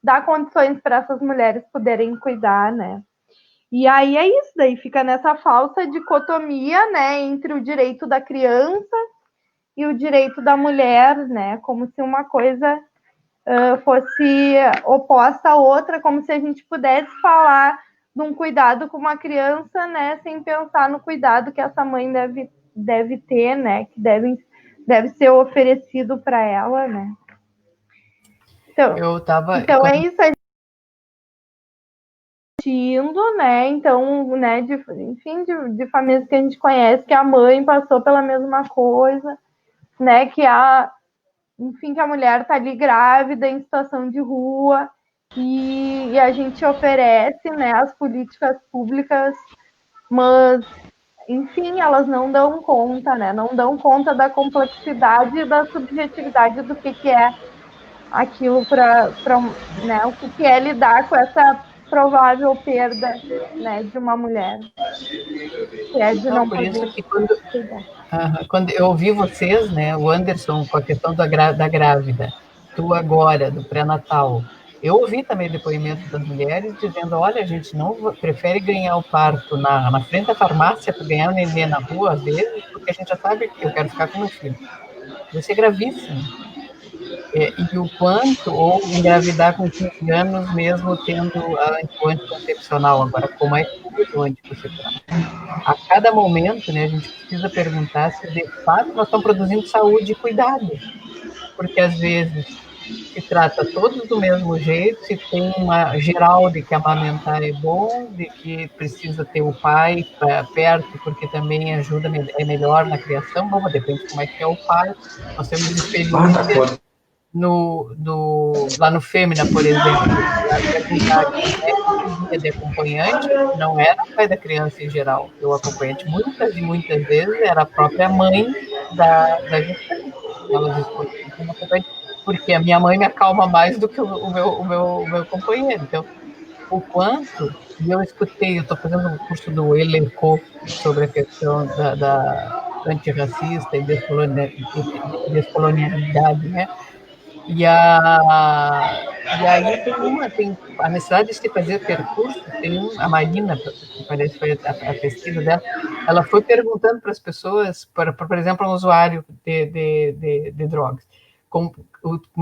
dar condições para essas mulheres poderem cuidar, né? E aí é isso, daí fica nessa falsa dicotomia, né, entre o direito da criança e o direito da mulher, né, como se uma coisa fosse oposta à outra, como se a gente pudesse falar de um cuidado com uma criança, né, sem pensar no cuidado que essa mãe deve ter, né, que deve ser oferecido para ela, né. Então é isso, a gente indo, né, então, né, enfim, de famílias que a gente conhece, que a mãe passou pela mesma coisa, né, que a mulher está ali grávida, em situação de rua, e a gente oferece, né, as políticas públicas, mas, enfim, elas não dão conta, né, não dão conta da complexidade e da subjetividade do que é aquilo para né, o que é lidar com essa provável perda, né, de uma mulher, que é de não por poder isso que cuidar. quando eu ouvi vocês, né, o Anderson com a questão da grávida, tu agora, do pré-natal, eu ouvi também depoimentos das mulheres dizendo, olha, a gente não prefere ganhar o parto na frente da farmácia para ganhar o nenê na rua, às vezes, porque a gente já sabe que eu quero ficar com meu filho. Vai ser gravíssimo. E o quanto, ou engravidar com 15 anos mesmo tendo o anticoncepcional. Agora, como é que usa o anticoncepcional? A cada momento, né, a gente precisa perguntar se de fato nós estamos produzindo saúde e cuidado, porque às vezes se trata todos do mesmo jeito, se tem uma geral de que amamentar é bom, de que precisa ter o pai perto, porque também ajuda, é melhor na criação, bom, depende de como é que é o pai. Nós temos experiências lá no Fêmea, por exemplo, para perguntar quem é que servia de acompanhante, não era o pai da criança em geral. O acompanhante, muitas e muitas vezes, era a própria mãe da gestante. Elas escolhiam como acompanhante, porque a minha mãe me acalma mais do que o meu companheiro. Então, o quanto, e eu escutei, eu estou fazendo um curso do Eleco sobre a questão da antirracista e descolonialidade, né? E aí tem a necessidade de se fazer percurso, a Marina, que parece que foi a pesquisa dela, ela foi perguntando para as pessoas, por exemplo, um usuário de drogas, como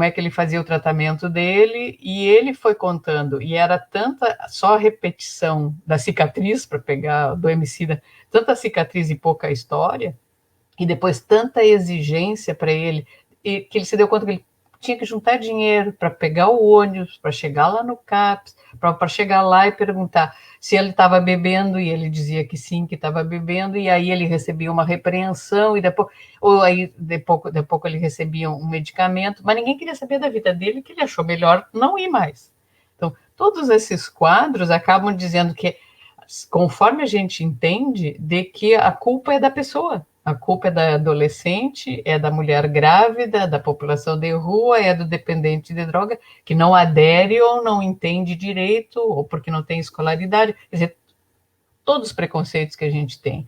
é que ele fazia o tratamento dele, e ele foi contando, e era tanta só repetição da cicatriz, para pegar do homicida, tanta cicatriz e pouca história, e depois tanta exigência para ele, e que ele se deu conta que ele tinha que juntar dinheiro para pegar o ônibus, para chegar lá no CAPS, para chegar lá e perguntar se ele estava bebendo, e ele dizia que sim, que estava bebendo, e aí ele recebia uma repreensão, e depois, ou aí de pouco ele recebia um medicamento, mas ninguém queria saber da vida dele, que ele achou melhor não ir mais. Então, todos esses quadros acabam dizendo que, conforme a gente entende, de que a culpa é da pessoa. A culpa é da adolescente, é da mulher grávida, da população de rua, é do dependente de droga, que não adere ou não entende direito, ou porque não tem escolaridade. Quer dizer, todos os preconceitos que a gente tem.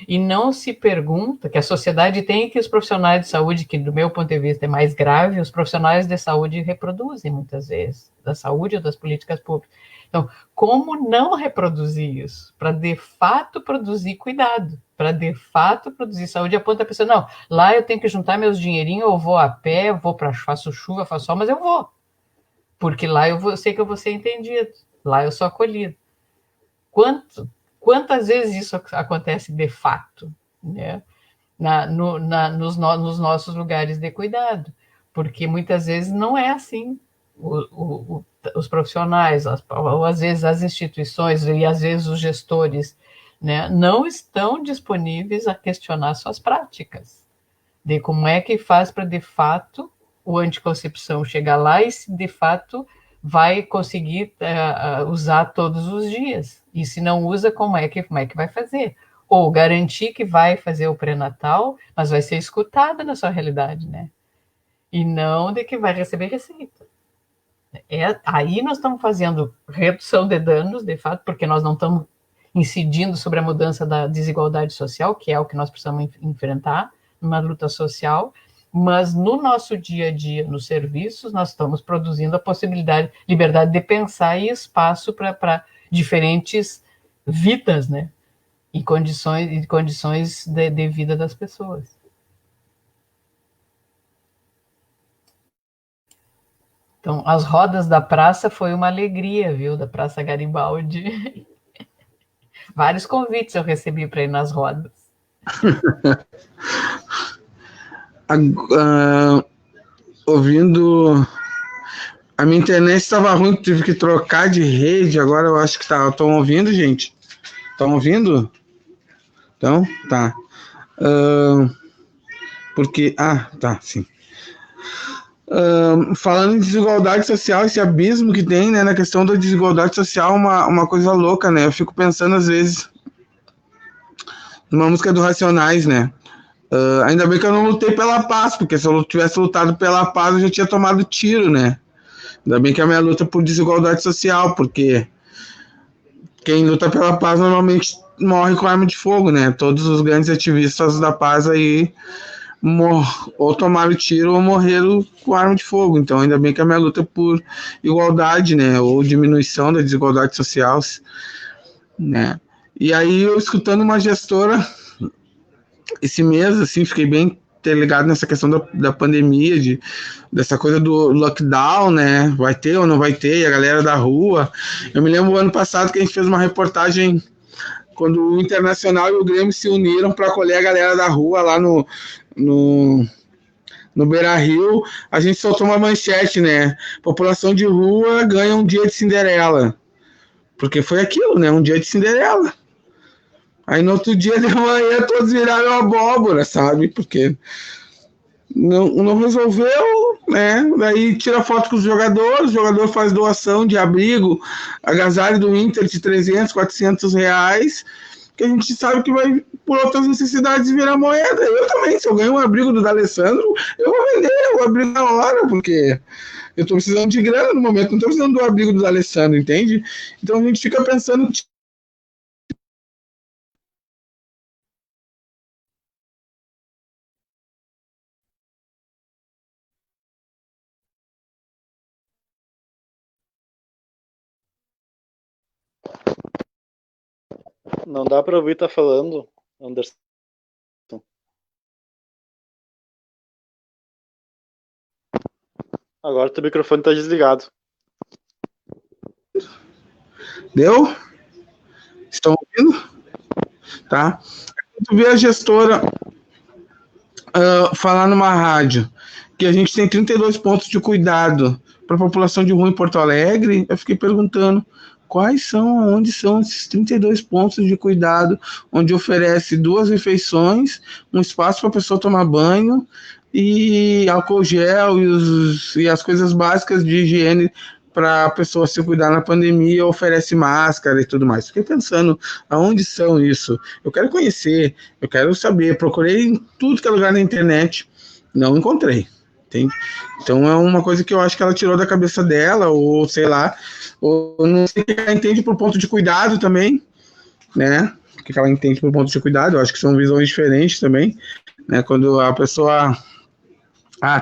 E não se pergunta, que a sociedade tem, que os profissionais de saúde, que do meu ponto de vista é mais grave, os profissionais de saúde reproduzem muitas vezes, da saúde ou das políticas públicas. Então, como não reproduzir isso? Para, de fato, produzir cuidado, para, de fato, produzir saúde, a ponto da pessoa, não, lá eu tenho que juntar meus dinheirinhos, eu vou a pé, faço chuva, faço sol, mas eu vou. Porque lá eu sei que eu vou ser entendido, lá eu sou acolhido. Quantas vezes isso acontece de fato, né? Nos nossos lugares de cuidado? Porque muitas vezes não é assim. Os profissionais, ou às vezes as instituições e às vezes os gestores, né, não estão disponíveis a questionar suas práticas, de como é que faz para, de fato, o anticoncepção chegar lá e se, de fato, vai conseguir usar todos os dias. E se não usa, como é que vai fazer? Ou garantir que vai fazer o pré-natal, mas vai ser escutada na sua realidade, né? E não de que vai receber receita. Aí nós estamos fazendo redução de danos, de fato, porque nós não estamos incidindo sobre a mudança da desigualdade social, que é o que nós precisamos enfrentar numa luta social, mas no nosso dia a dia, nos serviços, nós estamos produzindo a possibilidade, liberdade de pensar e espaço para diferentes vidas, né? E condições de vida das pessoas. Então, as rodas da praça foi uma alegria, viu? Da Praça Garibaldi. Vários convites eu recebi para ir nas rodas. Ouvindo... A minha internet estava ruim, tive que trocar de rede, agora eu acho que tá. Estão ouvindo, gente? Estão ouvindo? Então, tá. Porque... tá, sim. Falando em desigualdade social, esse abismo que tem, né, na questão da desigualdade social, uma coisa louca, né? Eu fico pensando, às vezes, numa música do Racionais, né? Ainda bem que eu não lutei pela paz, porque se eu tivesse lutado pela paz, eu já tinha tomado tiro, né? Ainda bem que a minha luta é por desigualdade social, porque quem luta pela paz normalmente morre com arma de fogo, né? Todos os grandes ativistas da paz aí ou tomaram tiro ou morreram com arma de fogo. Então, ainda bem que a minha luta é por igualdade, né? Ou diminuição da desigualdade social, né? E aí, eu escutando uma gestora esse mês, assim, fiquei bem ligado nessa questão da pandemia, dessa coisa do lockdown, né? Vai ter ou não vai ter, e a galera da rua. Eu me lembro ano passado que a gente fez uma reportagem quando o Internacional e o Grêmio se uniram para acolher a galera da rua lá no Beira-Rio. A gente soltou uma manchete, né? População de rua ganha um dia de Cinderela. Porque foi aquilo, né? Um dia de Cinderela. Aí no outro dia de manhã todos viraram abóbora, sabe? Porque não resolveu, né? Daí tira foto com os jogadores, o jogador faz doação de abrigo, agasalho do Inter de 300, 400 reais, que a gente sabe que vai, por outras necessidades, virar moeda. Eu também, se eu ganho um abrigo do D'Alessandro, eu vou vender o abrigo na hora, porque eu estou precisando de grana no momento, não estou precisando do abrigo do D'Alessandro, entende? Então a gente fica pensando... Não dá pra ouvir tá falando, Anderson. Agora teu microfone tá desligado. Deu? Estão ouvindo? Tá? Tu vê a gestora falar numa rádio que a gente tem 32 pontos de cuidado para a população de rua em Porto Alegre, eu fiquei perguntando onde são esses 32 pontos de cuidado, onde oferece 2 refeições, um espaço para a pessoa tomar banho e álcool gel e as coisas básicas de higiene para a pessoa se cuidar na pandemia, oferece máscara e tudo mais. Fiquei pensando, aonde são isso? Eu quero conhecer, eu quero saber. Procurei em tudo que é lugar na internet, não encontrei. Entende? Então é uma coisa que eu acho que ela tirou da cabeça dela, ou sei lá, ou não sei o que ela entende por ponto de cuidado também, né? O que ela entende por ponto de cuidado, eu acho que são visões diferentes também, né? Quando a pessoa...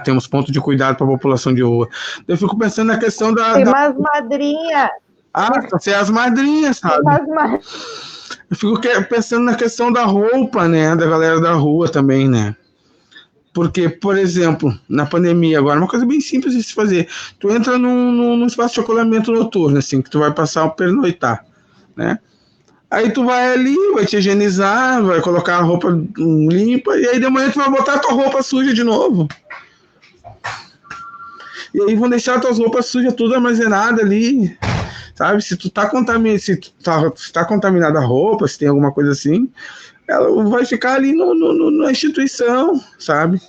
temos ponto de cuidado para a população de rua. Eu fico pensando na questão da... Tem umas madrinhas. Você é as madrinhas, sabe? Eu fico pensando na questão da roupa, né? Da galera da rua também, né? Porque, por exemplo, na pandemia agora, uma coisa bem simples de se fazer. Tu entra num espaço de acolhimento noturno, assim, que tu vai passar o pernoitar, né? Aí tu vai ali, vai te higienizar, vai colocar a roupa limpa, e aí de manhã tu vai botar a tua roupa suja de novo. E aí vão deixar tuas roupas sujas tudo armazenada ali, sabe? Se tu tá contaminado, se tá contaminada a roupa, se tem alguma coisa assim, ela vai ficar ali na instituição, sabe?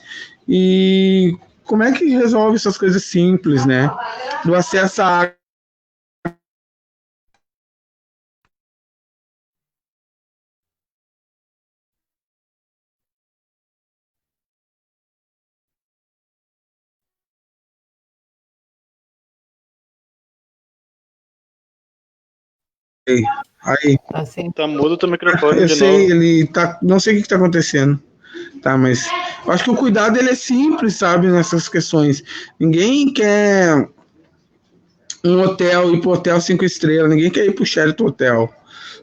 E como é que resolve essas coisas simples, né? Do acesso à água. Aí. Tá mudo teu microfone eu de sei, novo. ele tá. Não sei o que tá acontecendo. Tá, mas eu acho que o cuidado ele é simples, sabe, nessas questões. Ninguém quer um hotel, ir pro hotel 5 estrelas, ninguém quer ir pro Sheraton Hotel.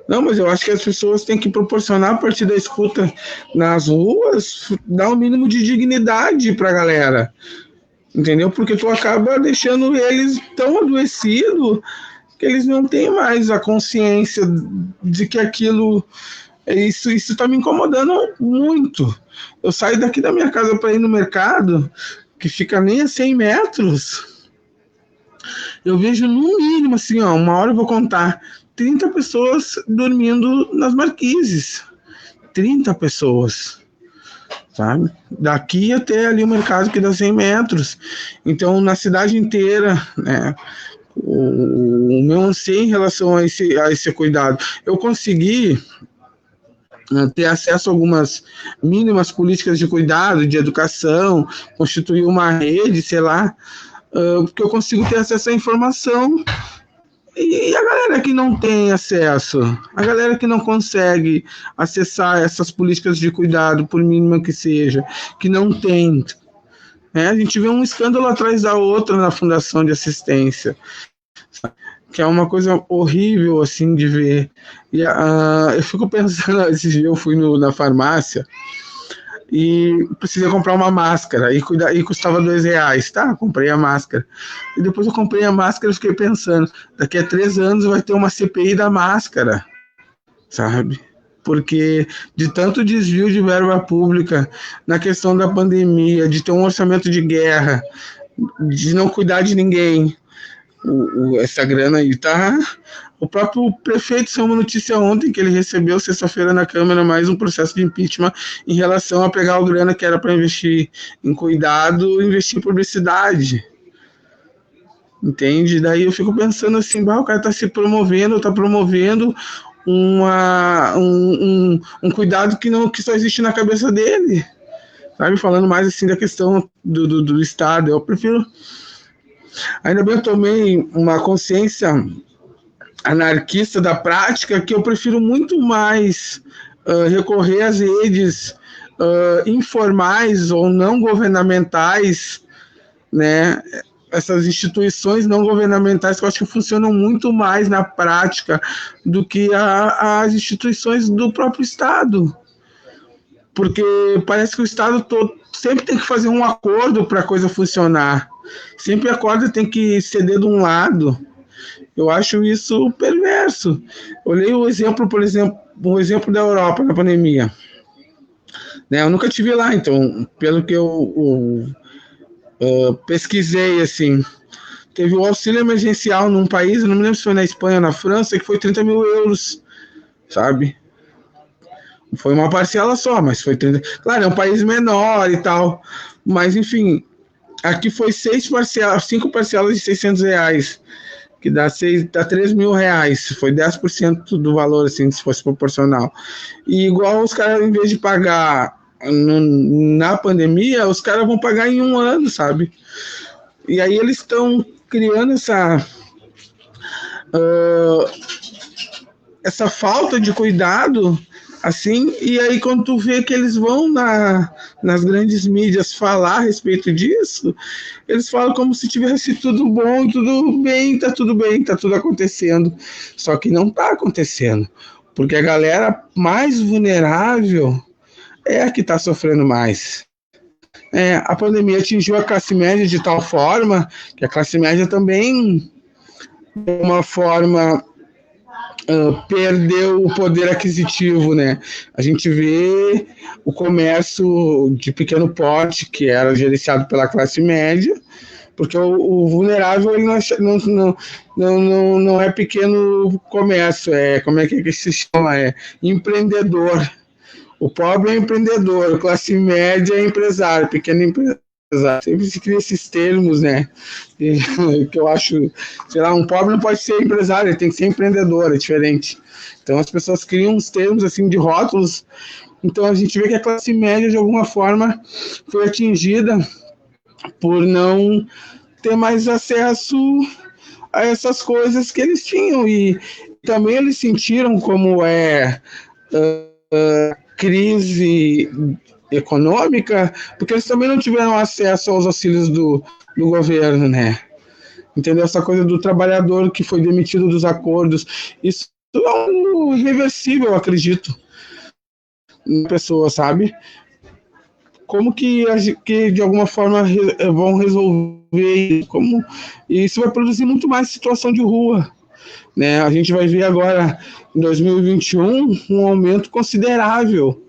Não, mas eu acho que as pessoas têm que proporcionar, a partir da escuta nas ruas, dar um mínimo de dignidade pra galera. Entendeu? Porque tu acaba deixando eles tão adoecidos que eles não têm mais a consciência de que aquilo... Isso tá me incomodando muito. Eu saio daqui da minha casa para ir no mercado, que fica nem a 100 metros. Eu vejo no mínimo, assim, ó, uma hora eu vou contar, 30 pessoas dormindo nas marquises. 30 pessoas, sabe? Daqui até ali o mercado que dá 100 metros. Então, na cidade inteira, né? O meu anseio em relação a esse cuidado. Eu consegui ter acesso a algumas mínimas políticas de cuidado, de educação, constituir uma rede, sei lá, porque eu consigo ter acesso à informação. E a galera que não tem acesso, a galera que não consegue acessar essas políticas de cuidado, por mínima que seja, que não tem, né? A gente vê um escândalo atrás da outra na Fundação de Assistência, que é uma coisa horrível, assim, de ver. E eu fico pensando, esse dia eu fui na farmácia e precisei comprar uma máscara, e custava R$2, tá? Comprei a máscara. E depois eu comprei a máscara e fiquei pensando, daqui a 3 anos vai ter uma CPI da máscara, sabe? Porque de tanto desvio de verba pública na questão da pandemia, de ter um orçamento de guerra, de não cuidar de ninguém, essa grana aí tá. O próprio prefeito saiu uma notícia ontem que ele recebeu sexta-feira na Câmara mais um processo de impeachment em relação a pegar o grana que era para investir em cuidado e investir em publicidade. Entende? Daí eu fico pensando assim, o cara tá promovendo um cuidado que só existe na cabeça dele. Sabe? Falando mais assim da questão do Estado. Eu prefiro. Ainda bem que eu tomei uma consciência anarquista da prática, que eu prefiro muito mais recorrer às redes informais ou não governamentais, né? Essas instituições não governamentais que eu acho que funcionam muito mais na prática do que as instituições do próprio Estado. Porque parece que o Estado sempre tem que fazer um acordo para a coisa funcionar. Sempre a corda tem que ceder de um lado. Eu acho isso perverso. Olhei o exemplo, por exemplo, da Europa na pandemia. Né, eu nunca estive lá, então, pelo que eu pesquisei, assim, teve o auxílio emergencial num país, eu não me lembro se foi na Espanha ou na França, que foi 30 mil euros, sabe? Foi uma parcela só, mas foi 30. Claro, é um país menor e tal, mas enfim, aqui foi 5 parcelas de R$600, que dá 3 mil reais, foi 10% do valor, assim, se fosse proporcional. E igual os caras, em vez de pagar na pandemia, os caras vão pagar em 1 ano, sabe? E aí eles estão criando essa falta de cuidado, assim, e aí quando tu vê que eles vão nas grandes mídias falar a respeito disso, eles falam como se tivesse tudo bom, tudo bem, tá tudo acontecendo. Só que não tá acontecendo, porque a galera mais vulnerável é a que está sofrendo mais. A pandemia atingiu a classe média de tal forma que a classe média também, de uma forma, perdeu o poder aquisitivo, né? A gente vê o comércio de pequeno porte, que era gerenciado pela classe média, porque o vulnerável ele não é pequeno comércio, como é que se chama? É empreendedor. O pobre é empreendedor, a classe média é empresário, pequeno empresário. Sempre se cria esses termos, né? Que eu acho, sei lá, um pobre não pode ser empresário, ele tem que ser empreendedor, é diferente. Então as pessoas criam uns termos assim de rótulos. Então a gente vê que a classe média, de alguma forma, foi atingida por não ter mais acesso a essas coisas que eles tinham. E também eles sentiram como crise econômica, porque eles também não tiveram acesso aos auxílios do governo, né? Entendeu? Essa coisa do trabalhador que foi demitido dos acordos, isso é um irreversível, eu acredito, na pessoa, sabe? Como que de alguma forma vão resolver, e isso vai produzir muito mais situação de rua, né? A gente vai ver agora, em 2021, um aumento considerável,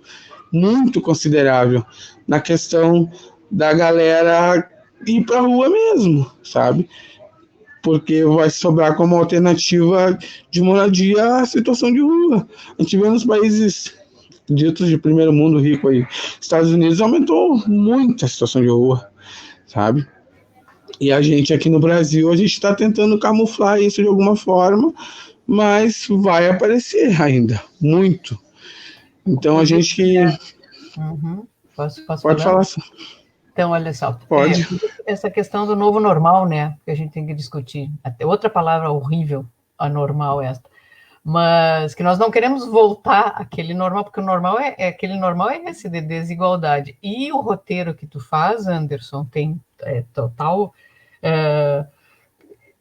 muito considerável, na questão da galera ir para a rua mesmo, sabe? Porque vai sobrar como alternativa de moradia a situação de rua. A gente vê nos países ditos de primeiro mundo rico aí, Estados Unidos aumentou muito a situação de rua, sabe? E a gente aqui no Brasil, a gente está tentando camuflar isso de alguma forma, mas vai aparecer ainda, muito. Então a gente que... Posso Pode falar? Então, olha só. Pode. Essa questão do novo normal, né? Que a gente tem que discutir. Até outra palavra horrível, anormal esta. Mas que nós não queremos voltar àquele normal, porque o normal aquele normal é esse, de desigualdade. E o roteiro que tu faz, Anderson, tem total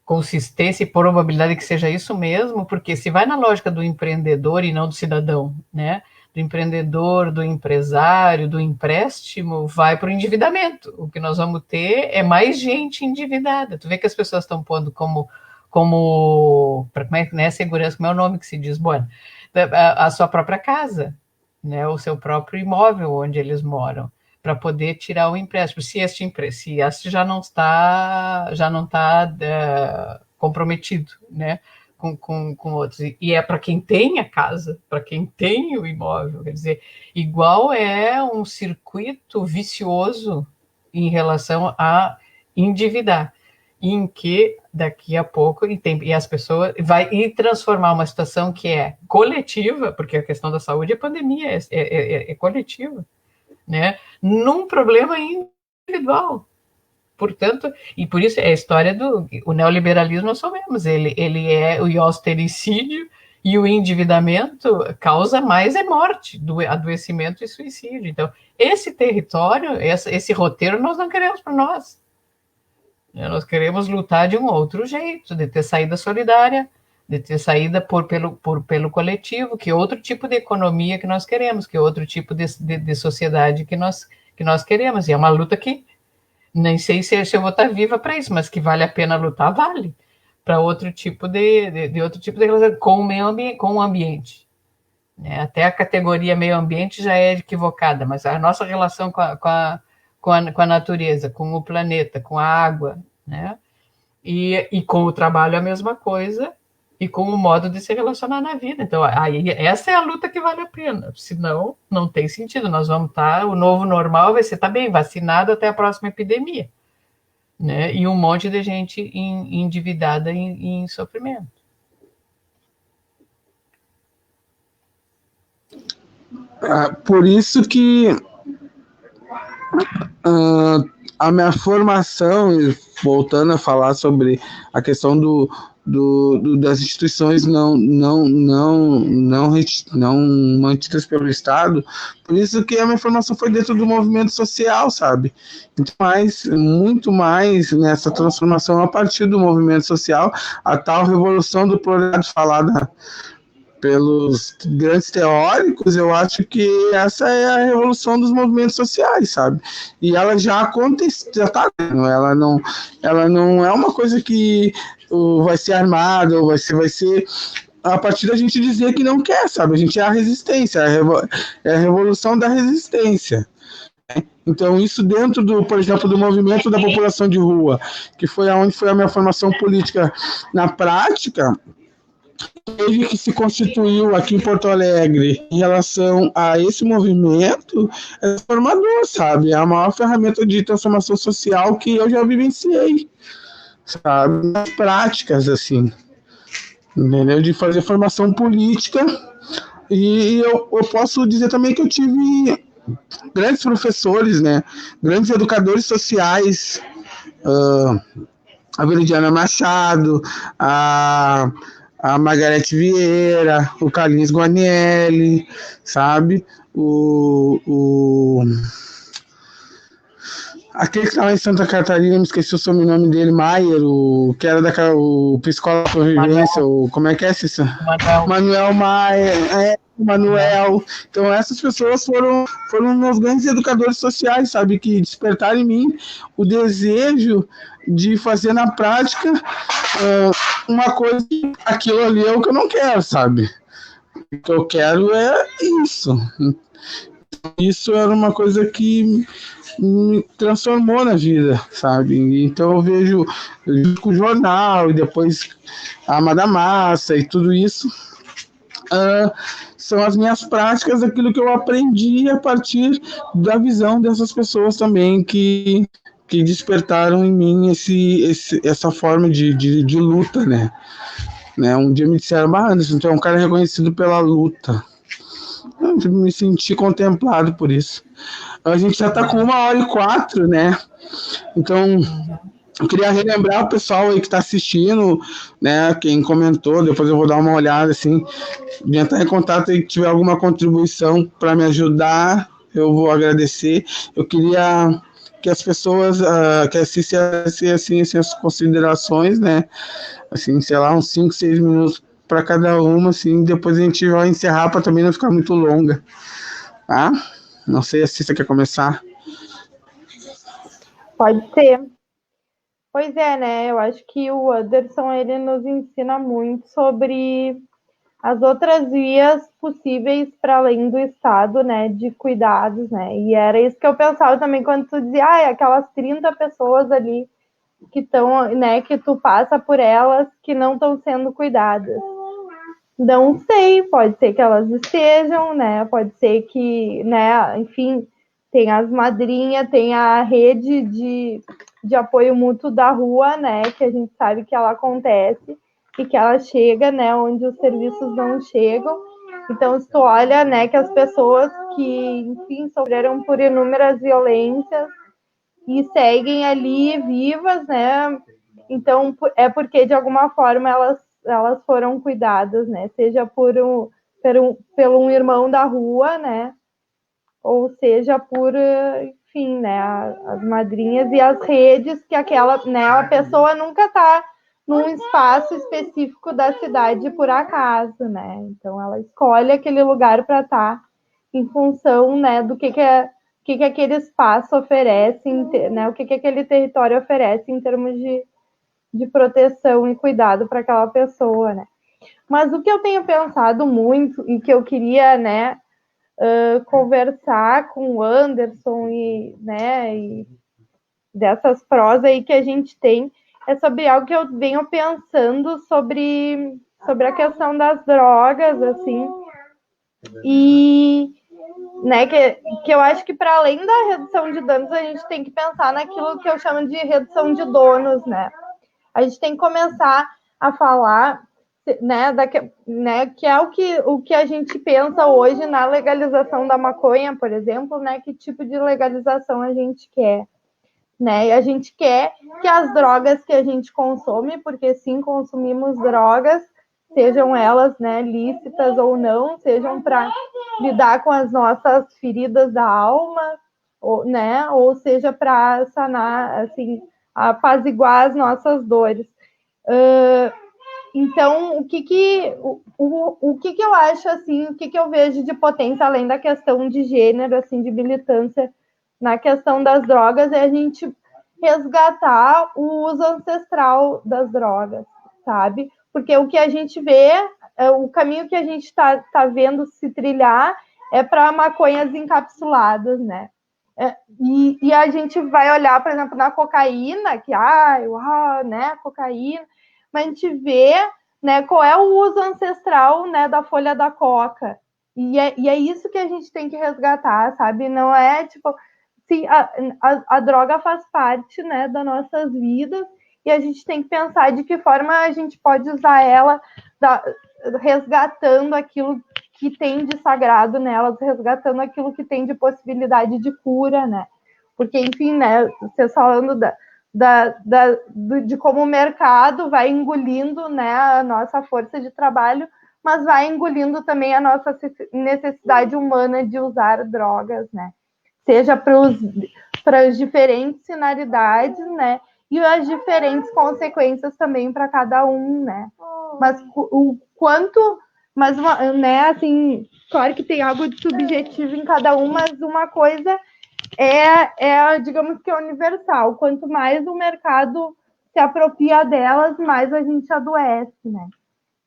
consistência e probabilidade que seja isso mesmo, porque se vai na lógica do empreendedor e não do cidadão, né? Do empreendedor, do empresário, do empréstimo, vai para o endividamento. O que nós vamos ter é mais gente endividada. Tu vê que as pessoas estão pondo como como é, né, segurança, como é o nome que se diz, bueno, a sua própria casa, né, o seu próprio imóvel onde eles moram, para poder tirar o empréstimo. Se este já não está comprometido, né, com outros. E é para quem tem a casa, para quem tem o imóvel. Quer dizer, igual é um circuito vicioso em relação a endividar, em que daqui a pouco e as pessoas vai transformar uma situação que é coletiva, porque a questão da saúde é pandemia, é coletiva, né, num problema individual. Portanto, e por isso é a história o neoliberalismo, nós sabemos, ele é o austericídio e o endividamento causa mais morte, adoecimento e suicídio. Então, esse território, esse roteiro nós não queremos para nós. Nós queremos lutar de um outro jeito, de ter saída solidária, de ter saída pelo coletivo, que é outro tipo de economia que nós queremos, que é outro tipo de sociedade que nós queremos. E é uma luta que nem sei se eu vou estar viva para isso, mas que vale a pena lutar, vale. Para outro tipo de relação com o meio ambiente, com o ambiente. Até a categoria meio ambiente já é equivocada, mas a nossa relação com a natureza, com o planeta, com a água, né? E com o trabalho a mesma coisa, e com o modo de se relacionar na vida. Então, aí, essa é a luta que vale a pena, senão não tem sentido. Nós vamos o novo normal vai ser, bem, vacinado até a próxima epidemia, né? E um monte de gente endividada em sofrimento. Por isso que a minha formação, voltando a falar sobre a questão das instituições não mantidas pelo Estado, por isso que a minha formação foi dentro do movimento social, sabe? Muito mais nessa transformação a partir do movimento social, a tal revolução do proletariado falada pelos grandes teóricos. Eu acho que essa é a revolução dos movimentos sociais, sabe? E ela já aconteceu, já está. Ela não é uma coisa que vai ser armada, ou vai ser a partir da gente dizer que não quer, sabe? A gente é a resistência, é a revolução da resistência. Então, isso dentro por exemplo, do movimento da população de rua, que foi onde foi a minha formação política na prática, desde que se constituiu aqui em Porto Alegre em relação a esse movimento, é transformador, sabe? É a maior ferramenta de transformação social que eu já vivenciei, sabe? Nas práticas, assim, entendeu? De fazer formação política. E eu posso dizer também que eu tive grandes professores, né? Grandes educadores sociais, a Veridiana Machado, a Margarete Vieira, o Carlinhos Guarnielli, sabe? Aquele que estava em Santa Catarina, me esqueci o sobrenome dele, Maier, que era o Psicólogo de Convivência, como é que é esse? Manuel Maier, Manuel. Então, essas pessoas foram meus grandes educadores sociais, sabe? Que despertaram em mim o desejo de fazer na prática uma coisa, aquilo ali é o que eu não quero, sabe? O que eu quero é isso. Isso era uma coisa que me transformou na vida, sabe? Então eu vejo com o jornal e depois a Amada Massa e tudo isso, são as minhas práticas, aquilo que eu aprendi a partir da visão dessas pessoas também que despertaram em mim essa forma de luta, né? Um dia me disseram, Anderson, tu é um cara reconhecido pela luta. me senti contemplado por isso. A gente já está com 1h04, né? Então, eu queria relembrar o pessoal aí que está assistindo, né? Quem comentou, depois eu vou dar uma olhada, assim, de entrar em contato e tiver alguma contribuição para me ajudar, eu vou agradecer. Eu queria que as pessoas que assistissem assim, as considerações, né? Assim, sei lá, uns 5, 6 minutos para cada uma, assim, depois a gente vai encerrar para também não ficar muito longa, tá? Não sei se você quer começar. Pode ser. Pois é, né? Eu acho que o Anderson, ele nos ensina muito sobre as outras vias possíveis para além do estado, né, de cuidados, né? E era isso que eu pensava também quando tu dizia, aquelas 30 pessoas ali que estão, né, que tu passa por elas que não estão sendo cuidadas. Não sei, pode ser que elas estejam, né? Pode ser que, né, enfim, tem as madrinhas, tem a rede de apoio mútuo da rua, né? Que a gente sabe que ela acontece e que ela chega, né? Onde os serviços não chegam. Então, se tu olha, né, que as pessoas que, enfim, sofreram por inúmeras violências e seguem ali vivas, né? Então, é porque, de alguma forma, elas foram cuidadas, né? Seja pelo um irmão da rua, né? Ou seja por, enfim, né? As madrinhas e as redes que aquela, né? A pessoa nunca está num espaço específico da cidade por acaso, né? Então, ela escolhe aquele lugar para estar em função, né? Do que aquele espaço oferece, né? O que aquele território oferece em termos de proteção e cuidado para aquela pessoa, né? Mas o que eu tenho pensado muito e que eu queria, né, conversar com o Anderson e, né, e dessas prosas aí que a gente tem é sobre algo que eu venho pensando sobre a questão das drogas, assim, e né, que eu acho que para além da redução de danos, a gente tem que pensar naquilo que eu chamo de redução de donos, né? A gente tem que começar a falar, né, que é o que a gente pensa hoje na legalização da maconha, por exemplo, né, que tipo de legalização a gente quer, né? E a gente quer que as drogas que a gente consome, porque sim, consumimos drogas, sejam elas, né, lícitas ou não, sejam para lidar com as nossas feridas da alma, ou, né, ou seja para sanar, assim, apaziguar as nossas dores. Então, o que eu acho, assim, o que eu vejo de potência, além da questão de gênero, assim, de militância na questão das drogas, é a gente resgatar o uso ancestral das drogas, sabe? Porque o que a gente vê, o caminho que a gente está vendo se trilhar é para maconhas encapsuladas, né? E a gente vai olhar, por exemplo, na cocaína, que, né, cocaína, mas a gente vê, né, qual é o uso ancestral, né, da folha da coca. E é isso que a gente tem que resgatar, sabe? Não é, tipo, sim, a droga faz parte, né, das nossas vidas e a gente tem que pensar de que forma a gente pode usar ela resgatando aquilo que tem de sagrado nelas, resgatando aquilo que tem de possibilidade de cura, né? Porque, enfim, né, vocês falando de como o mercado vai engolindo, né, a nossa força de trabalho, mas vai engolindo também a nossa necessidade humana de usar drogas, né? Seja para as diferentes finalidades, né? E as diferentes consequências também para cada um, né? Mas o quanto, mas né, assim, claro que tem algo de subjetivo em cada um, mas uma coisa digamos que é universal. Quanto mais o mercado se apropria delas, mais a gente adoece, né?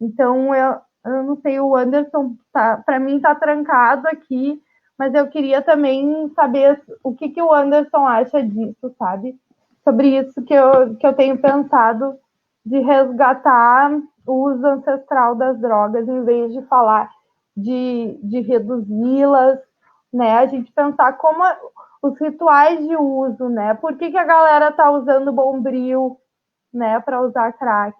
Então, eu não sei, o Anderson, para mim, está trancado aqui, mas eu queria também saber o que o Anderson acha disso, sabe? Sobre isso que eu tenho pensado de resgatar o uso ancestral das drogas, em vez de falar de reduzi-las, né? A gente pensar como os rituais de uso, né? Por que a galera está usando Bombril, né, para usar crack?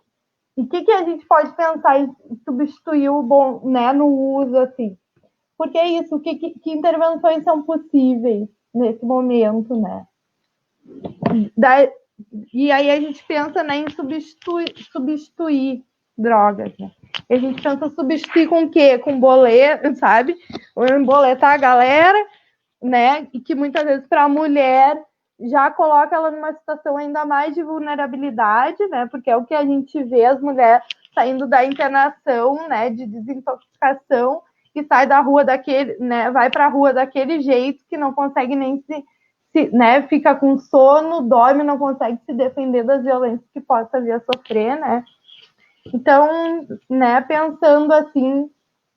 E o que a gente pode pensar em substituir o bom, né, no uso, assim? Porque é isso, que intervenções são possíveis nesse momento, né? E aí a gente pensa, né, em substituir drogas, né? E a gente pensa substituir com o quê? Com boleto, sabe? Ou emboletar a galera, né? E que muitas vezes para a mulher já coloca ela numa situação ainda mais de vulnerabilidade, né? Porque é o que a gente vê as mulheres saindo da internação, né? De desintoxicação, que sai da rua daquele, né? Vai para a rua daquele jeito que não consegue nem né, fica com sono, dorme, não consegue se defender das violências que possa vir a sofrer, né? Então, né, pensando assim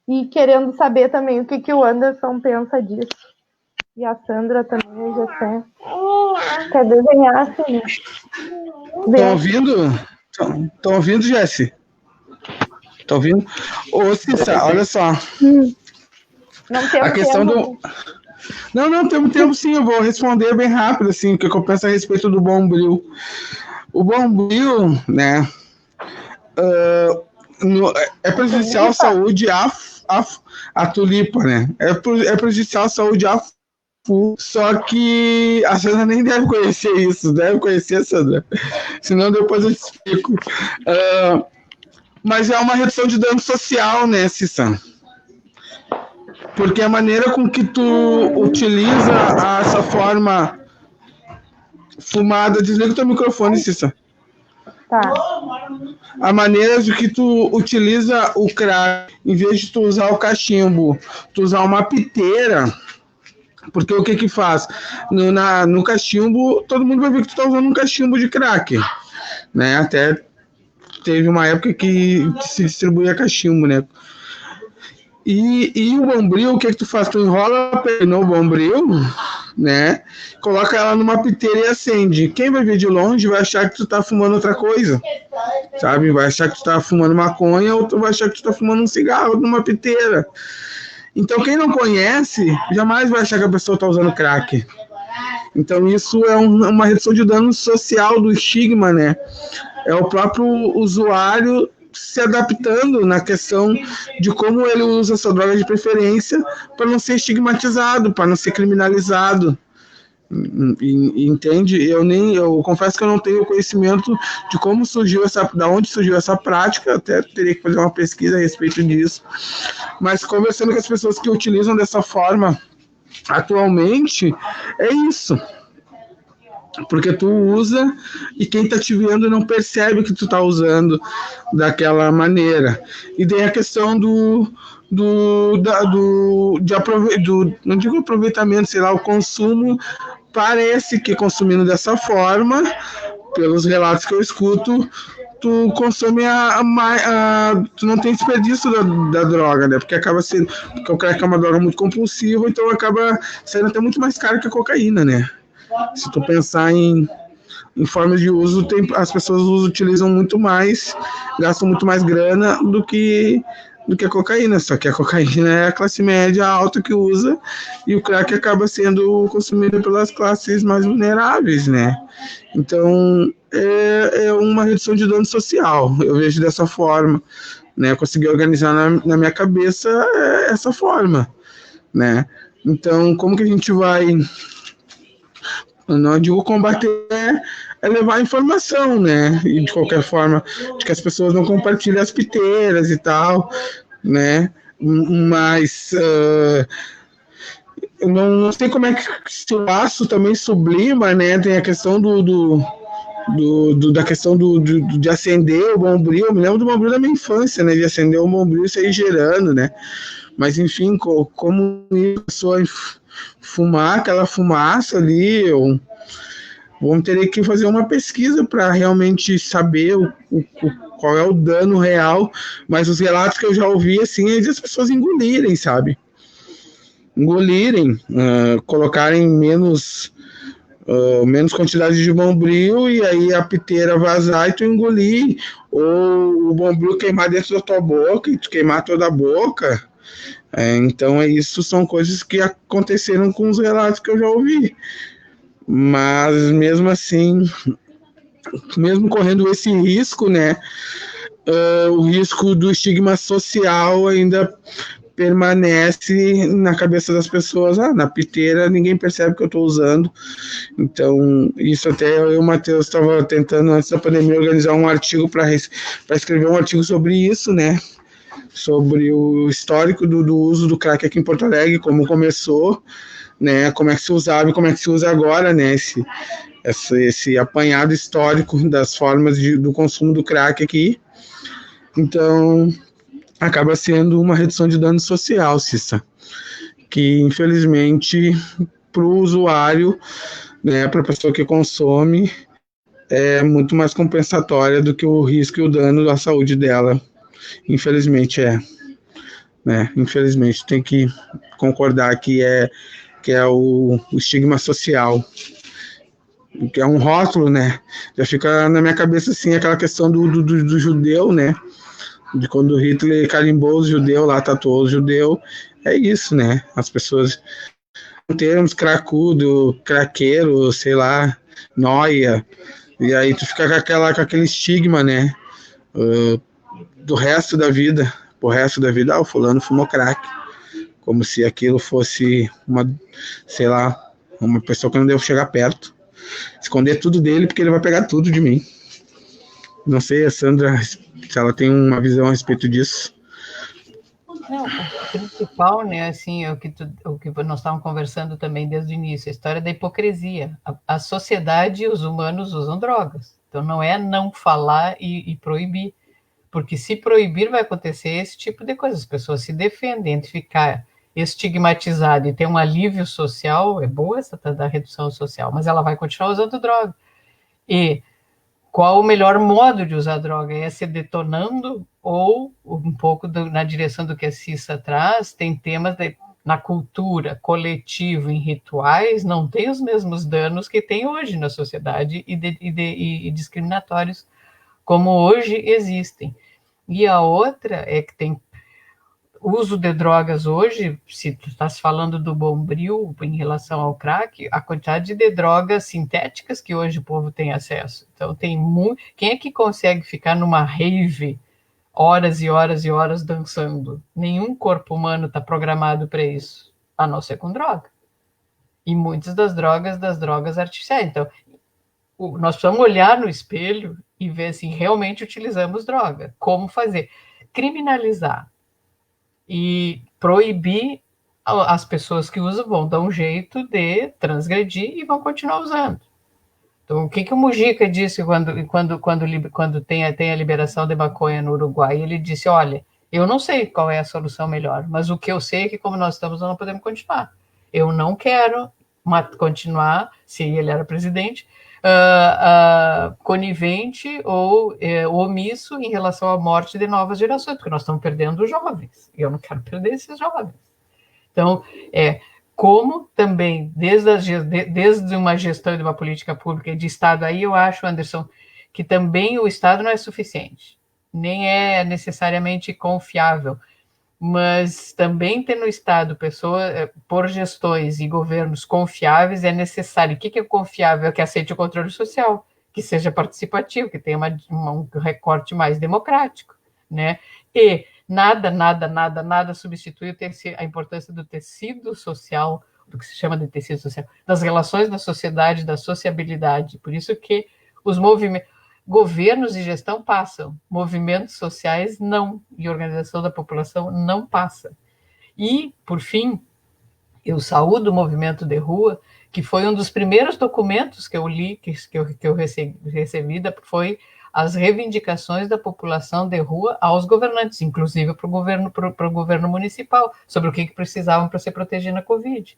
e querendo saber também o que o Anderson pensa disso. E a Sandra também, já sei. Quer desenhar assim, né? Estão ouvindo? Estão ouvindo, Jesse? Estão ouvindo? Ô, Cissa, olha só. Não tem a questão do... Não, temos tempo sim, eu vou responder bem rápido, assim, o que eu penso a respeito do Bombril. O Bombril, né, é prejudicial à saúde a tulipa, né, é prejudicial à saúde a só que a Sandra nem deve conhecer isso, deve conhecer, Sandra, senão depois eu te explico. Mas é uma redução de dano social, né, Cissa? Porque a maneira com que tu utiliza essa forma fumada... Desliga o teu microfone, Cissa. Tá. A maneira de que tu utiliza o crack, em vez de tu usar o cachimbo, tu usar uma piteira, porque o que faz? No cachimbo, todo mundo vai ver que tu tá usando um cachimbo de crack, né? Até teve uma época que se distribuía cachimbo, né? E o bombril, o que tu faz? Tu enrola no bombril, né? Coloca ela numa piteira e acende. Quem vai ver de longe vai achar que tu tá fumando outra coisa, sabe? Vai achar que tu tá fumando maconha ou tu vai achar que tu tá fumando um cigarro numa piteira. Então, quem não conhece, jamais vai achar que a pessoa tá usando crack. Então, isso é uma redução de dano social do estigma, né? É o próprio usuário se adaptando na questão de como ele usa essa droga de preferência para não ser estigmatizado, para não ser criminalizado. Entende? Eu confesso que eu não tenho conhecimento de como surgiu da onde surgiu essa prática, até teria que fazer uma pesquisa a respeito disso. Mas conversando com as pessoas que utilizam dessa forma atualmente, é isso. Porque tu usa e quem tá te vendo não percebe que tu tá usando daquela maneira. E tem a questão não digo aproveitamento, sei lá, o consumo. Parece que consumindo dessa forma, pelos relatos que eu escuto, tu consome tu não tem desperdício da droga, né? Porque acaba sendo, porque o crack é uma droga muito compulsiva, então acaba sendo até muito mais caro que a cocaína, né? Se tu pensar em formas de uso, as pessoas utilizam muito mais, gastam muito mais grana do que a cocaína. Só que a cocaína é a classe média alta que usa e o crack acaba sendo consumido pelas classes mais vulneráveis, né? Então, é uma redução de dano social. Eu vejo dessa forma, né? Eu consegui organizar na minha cabeça essa forma, né? Então, como que a gente vai... Não digo combater, é levar informação, né? E de qualquer forma, de que as pessoas não compartilhem as piteiras e tal, né? Mas eu não sei como é que se o aço também sublima, né? Tem a questão da questão de acender o bombril. Eu me lembro do bombril da minha infância, né? De acender o bombril e sair gerando, né? Mas enfim, como a pessoa fumar aquela fumaça ali, vamos ter que fazer uma pesquisa para realmente saber qual é o dano real, mas os relatos que eu já ouvi, assim, é de as pessoas engolirem, sabe? Colocarem menos quantidade de bombril e aí a piteira vazar e tu engolir, ou o bombril queimar dentro da tua boca e tu queimar toda a boca. Então isso são coisas que aconteceram com os relatos que eu já ouvi, mas mesmo assim, mesmo correndo esse risco, né, o risco do estigma social ainda permanece na cabeça das pessoas, na piteira ninguém percebe que eu estou usando. Então, isso até eu e o Matheus estava tentando, antes da pandemia, organizar um artigo para escrever um artigo sobre isso, né? Sobre o histórico do uso do crack aqui em Porto Alegre, como começou, né? Como é que se usava e como é que se usa agora, né? Esse apanhado histórico das formas do consumo do crack aqui. Então, acaba sendo uma redução de dano social, Cissa, que infelizmente para o usuário, né, para a pessoa que consome, é muito mais compensatória do que o risco e o dano à saúde dela. Infelizmente né? Infelizmente tem que concordar que é o estigma social, que é um rótulo, né? Já fica na minha cabeça assim aquela questão do judeu, né? De quando Hitler carimbou os judeus lá, tatuou os judeus, é isso, né? As pessoas termos cracudo, craqueiro, sei lá, noia, e aí tu fica com aquele estigma, né? Do resto da vida, pro resto da vida, o fulano fumou crack, como se aquilo fosse sei lá, uma pessoa que eu não devo chegar perto, esconder tudo dele porque ele vai pegar tudo de mim. Não sei, a Sandra, se ela tem uma visão a respeito disso. Não, o principal, né, assim, o que nós estávamos conversando também desde o início, a história da hipocrisia. A sociedade e os humanos usam drogas. Então, não é não falar e proibir, porque se proibir vai acontecer esse tipo de coisa. As pessoas se defendem entre ficar estigmatizada e ter um alívio social, é boa essa da redução social, mas ela vai continuar usando droga. E qual o melhor modo de usar droga? É se detonando ou um pouco na direção do que a Cissa traz, tem temas na cultura, coletivo, em rituais, não tem os mesmos danos que tem hoje na sociedade e discriminatórios como hoje existem. E a outra é que tem uso de drogas hoje, se tu estás falando do Bombril em relação ao crack, a quantidade de drogas sintéticas que hoje o povo tem acesso. Então tem muito. Quem é que consegue ficar numa rave horas e horas e horas dançando? Nenhum corpo humano está programado para isso, a não ser com droga. E muitas das drogas artificiais. Então, nós precisamos olhar no espelho e ver se realmente utilizamos droga. Como fazer? Criminalizar e proibir as pessoas que usam vão dar um jeito de transgredir e vão continuar usando. Então, o que o Mujica disse quando tem a liberação de maconha no Uruguai? Ele disse, olha, eu não sei qual é a solução melhor, mas o que eu sei é que como nós estamos, nós não podemos continuar. Eu não quero continuar, se ele era presidente, conivente ou omisso em relação à morte de novas gerações, porque nós estamos perdendo os jovens, e eu não quero perder esses jovens. Então, como também, desde uma gestão de uma política pública de Estado, aí eu acho, Anderson, que também o Estado não é suficiente, nem é necessariamente confiável, mas também ter no Estado pessoas, por gestões e governos confiáveis é necessário. O que é confiável? Que aceite o controle social, que seja participativo, que tenha um recorte mais democrático, né? E nada substitui a importância do tecido social, do que se chama de tecido social, das relações da sociedade, da sociabilidade. Por isso que os movimentos, governos e gestão passam, movimentos sociais não, e organização da população não passa. E, por fim, eu saúdo o movimento de rua, que foi um dos primeiros documentos que eu li, que eu recebi, foi as reivindicações da população de rua aos governantes, inclusive para o governo municipal, sobre o que precisavam para se proteger na Covid.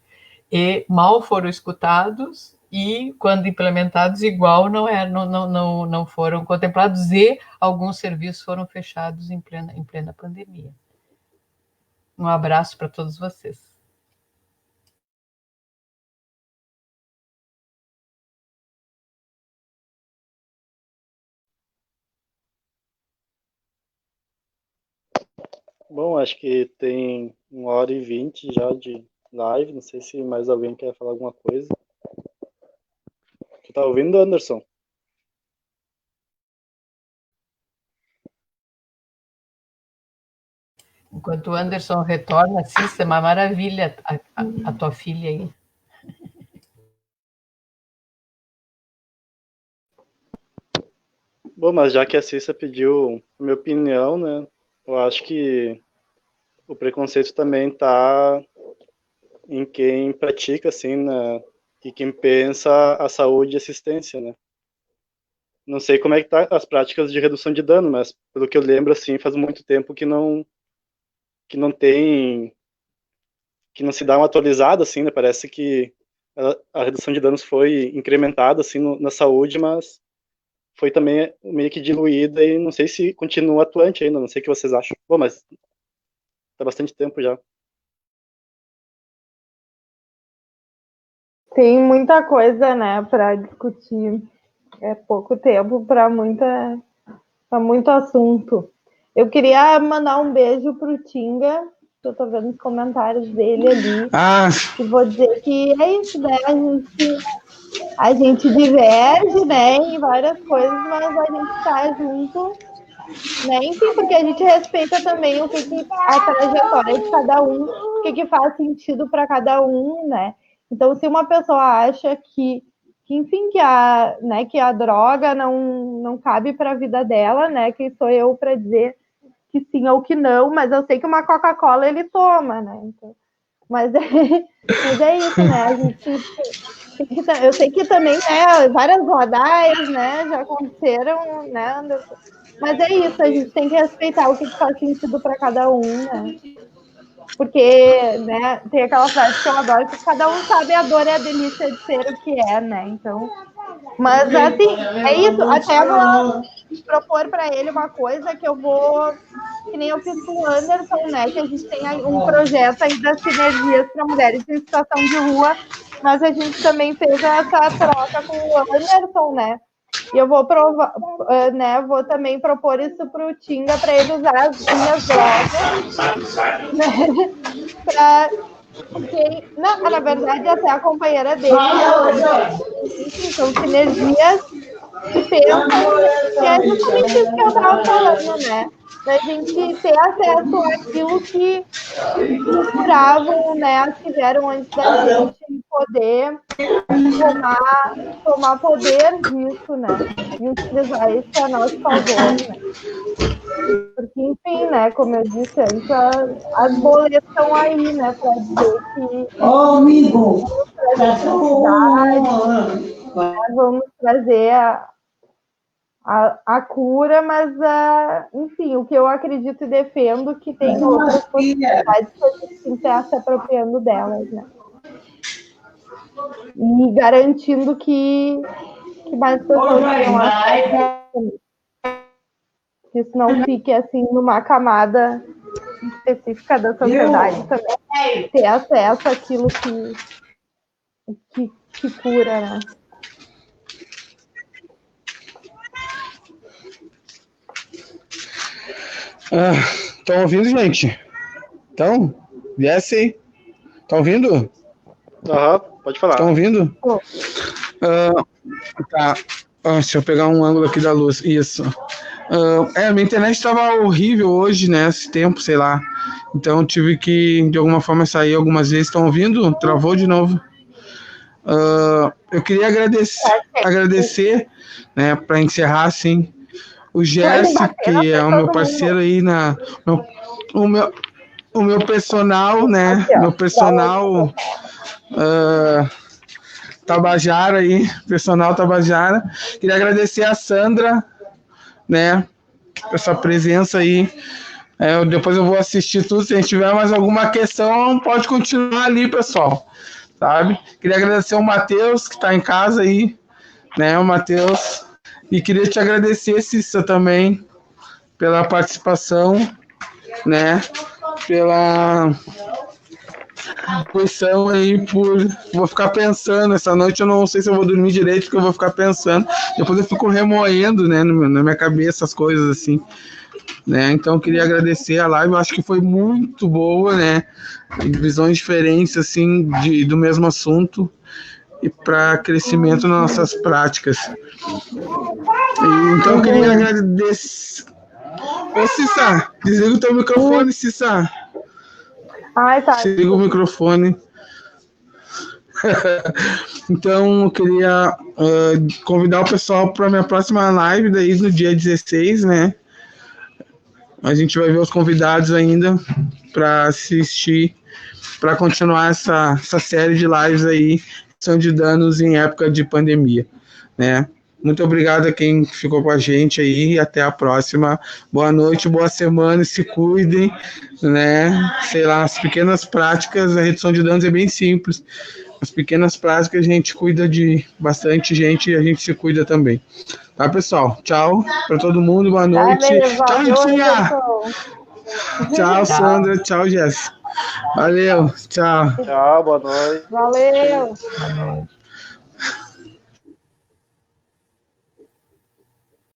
E mal foram escutados e, quando implementados, igual não foram contemplados e alguns serviços foram fechados em plena pandemia. Um abraço para todos vocês. Bom, acho que tem 1h20 já de live. Não sei se mais alguém quer falar alguma coisa. Tu tá ouvindo, Anderson? Enquanto o Anderson retorna, assista, é uma maravilha a tua filha aí. Bom, mas já que a Cissa pediu a minha opinião, né? Eu acho que o preconceito também está em quem pratica, assim, né? E quem pensa a saúde e assistência, né? Não sei como é que tá as práticas de redução de dano, mas pelo que eu lembro, assim, faz muito tempo que não tem, que não se dá uma atualizada, assim, né? Parece que a redução de danos foi incrementada, assim, na saúde, mas foi também meio que diluída e não sei se continua atuante ainda, não sei o que vocês acham. Bom, mas tá bastante tempo já. Tem muita coisa, né, para discutir. É pouco tempo para muito assunto. Eu queria mandar um beijo pro Tinga, que eu tô vendo os comentários dele ali. E vou dizer que é isso, né? A gente diverge, né, em várias coisas, mas a gente tá junto, né? Enfim, porque a gente respeita também o que a trajetória de cada um, o que faz sentido para cada um, né? Então, se uma pessoa acha que enfim, que a droga não cabe para a vida dela, né? Quem sou eu para dizer que sim ou que não, mas eu sei que uma Coca-Cola ele toma, né? Então, mas é isso, né? A gente eu sei que também, né, várias rodaias, né, já aconteceram, né, Anderson? Mas é isso, a gente tem que respeitar o que faz sentido para cada um, né? Porque, né, tem aquela frase que eu adoro, que cada um sabe a dor e a delícia de ser o que é, né? Então, mas assim, é isso. Até vou propor para ele uma coisa que eu vou, que nem eu fiz com o Anderson, né? Que a gente tem um projeto aí das sinergias para mulheres em situação de rua, mas a gente também fez essa troca com o Anderson, né? E eu vou provar, né? Vou também propor isso para o Tinga, para ele usar as minhas drogas, né? Porque, não, na verdade, até a companheira dele, são sinergias que pensam, que é justamente isso que eu estava falando, né? Da gente ter acesso àquilo que procuravam, né, as que vieram antes da gente poder tomar poder disso, né? E utilizar isso a nosso favor, né? Porque, enfim, né, como eu disse antes, as boletas estão aí, né, para dizer que amigo, vamos trazer a cura, mas, enfim, o que eu acredito e defendo que tem outras possibilidades que a gente tem que estar se apropriando delas, né? E garantindo que mais pessoas tenham acesso, que isso não fique, assim, numa camada específica da sociedade também, ter acesso àquilo que cura, né? Estão ouvindo, gente? Então, desce aí. Estão ouvindo? Pode falar. Estão ouvindo? Tá. Deixa eu pegar um ângulo aqui da luz. Isso. Minha internet estava horrível hoje, né? Esse tempo, sei lá. Então tive que, de alguma forma, sair algumas vezes. Estão ouvindo? Travou de novo. Eu queria agradecer, né, para encerrar, assim, o Gerson, que é o meu parceiro aí o meu personal, né? Meu personal Tabajara aí, personal Tabajara. Queria agradecer a Sandra, né? Essa presença aí. Depois eu vou assistir tudo. Se a gente tiver mais alguma questão, pode continuar ali, pessoal. Sabe? Queria agradecer o Matheus, que está em casa aí, né? O Matheus. E queria te agradecer, Cissa, também, pela participação, né? Pela questão aí, vou ficar pensando. Essa noite eu não sei se eu vou dormir direito, porque eu vou ficar pensando. Depois eu fico remoendo, né, na minha cabeça as coisas assim, né? Então eu queria agradecer a live. Eu acho que foi muito boa, né? Visões diferentes assim do mesmo assunto e para crescimento nas nossas práticas. Então eu queria Ô, Cissa, desliga o teu microfone, Cissa. Ai, tá. Desliga o microfone. Então, eu queria convidar o pessoal para minha próxima live, daí no dia 16, né? A gente vai ver os convidados ainda para assistir, para continuar essa série de lives aí, são de danos em época de pandemia, né? Muito obrigado a quem ficou com a gente aí, até a próxima. Boa noite, boa semana, se cuidem, né? Sei lá, as pequenas práticas, a redução de danos é bem simples. As pequenas práticas a gente cuida de bastante gente e a gente se cuida também. Tá, pessoal? Tchau para todo mundo, boa noite. Tchau, Litinha! Tchau, Sandra. Tchau, Jéssica. Valeu, tchau. Tchau, boa noite. Valeu. Boa noite.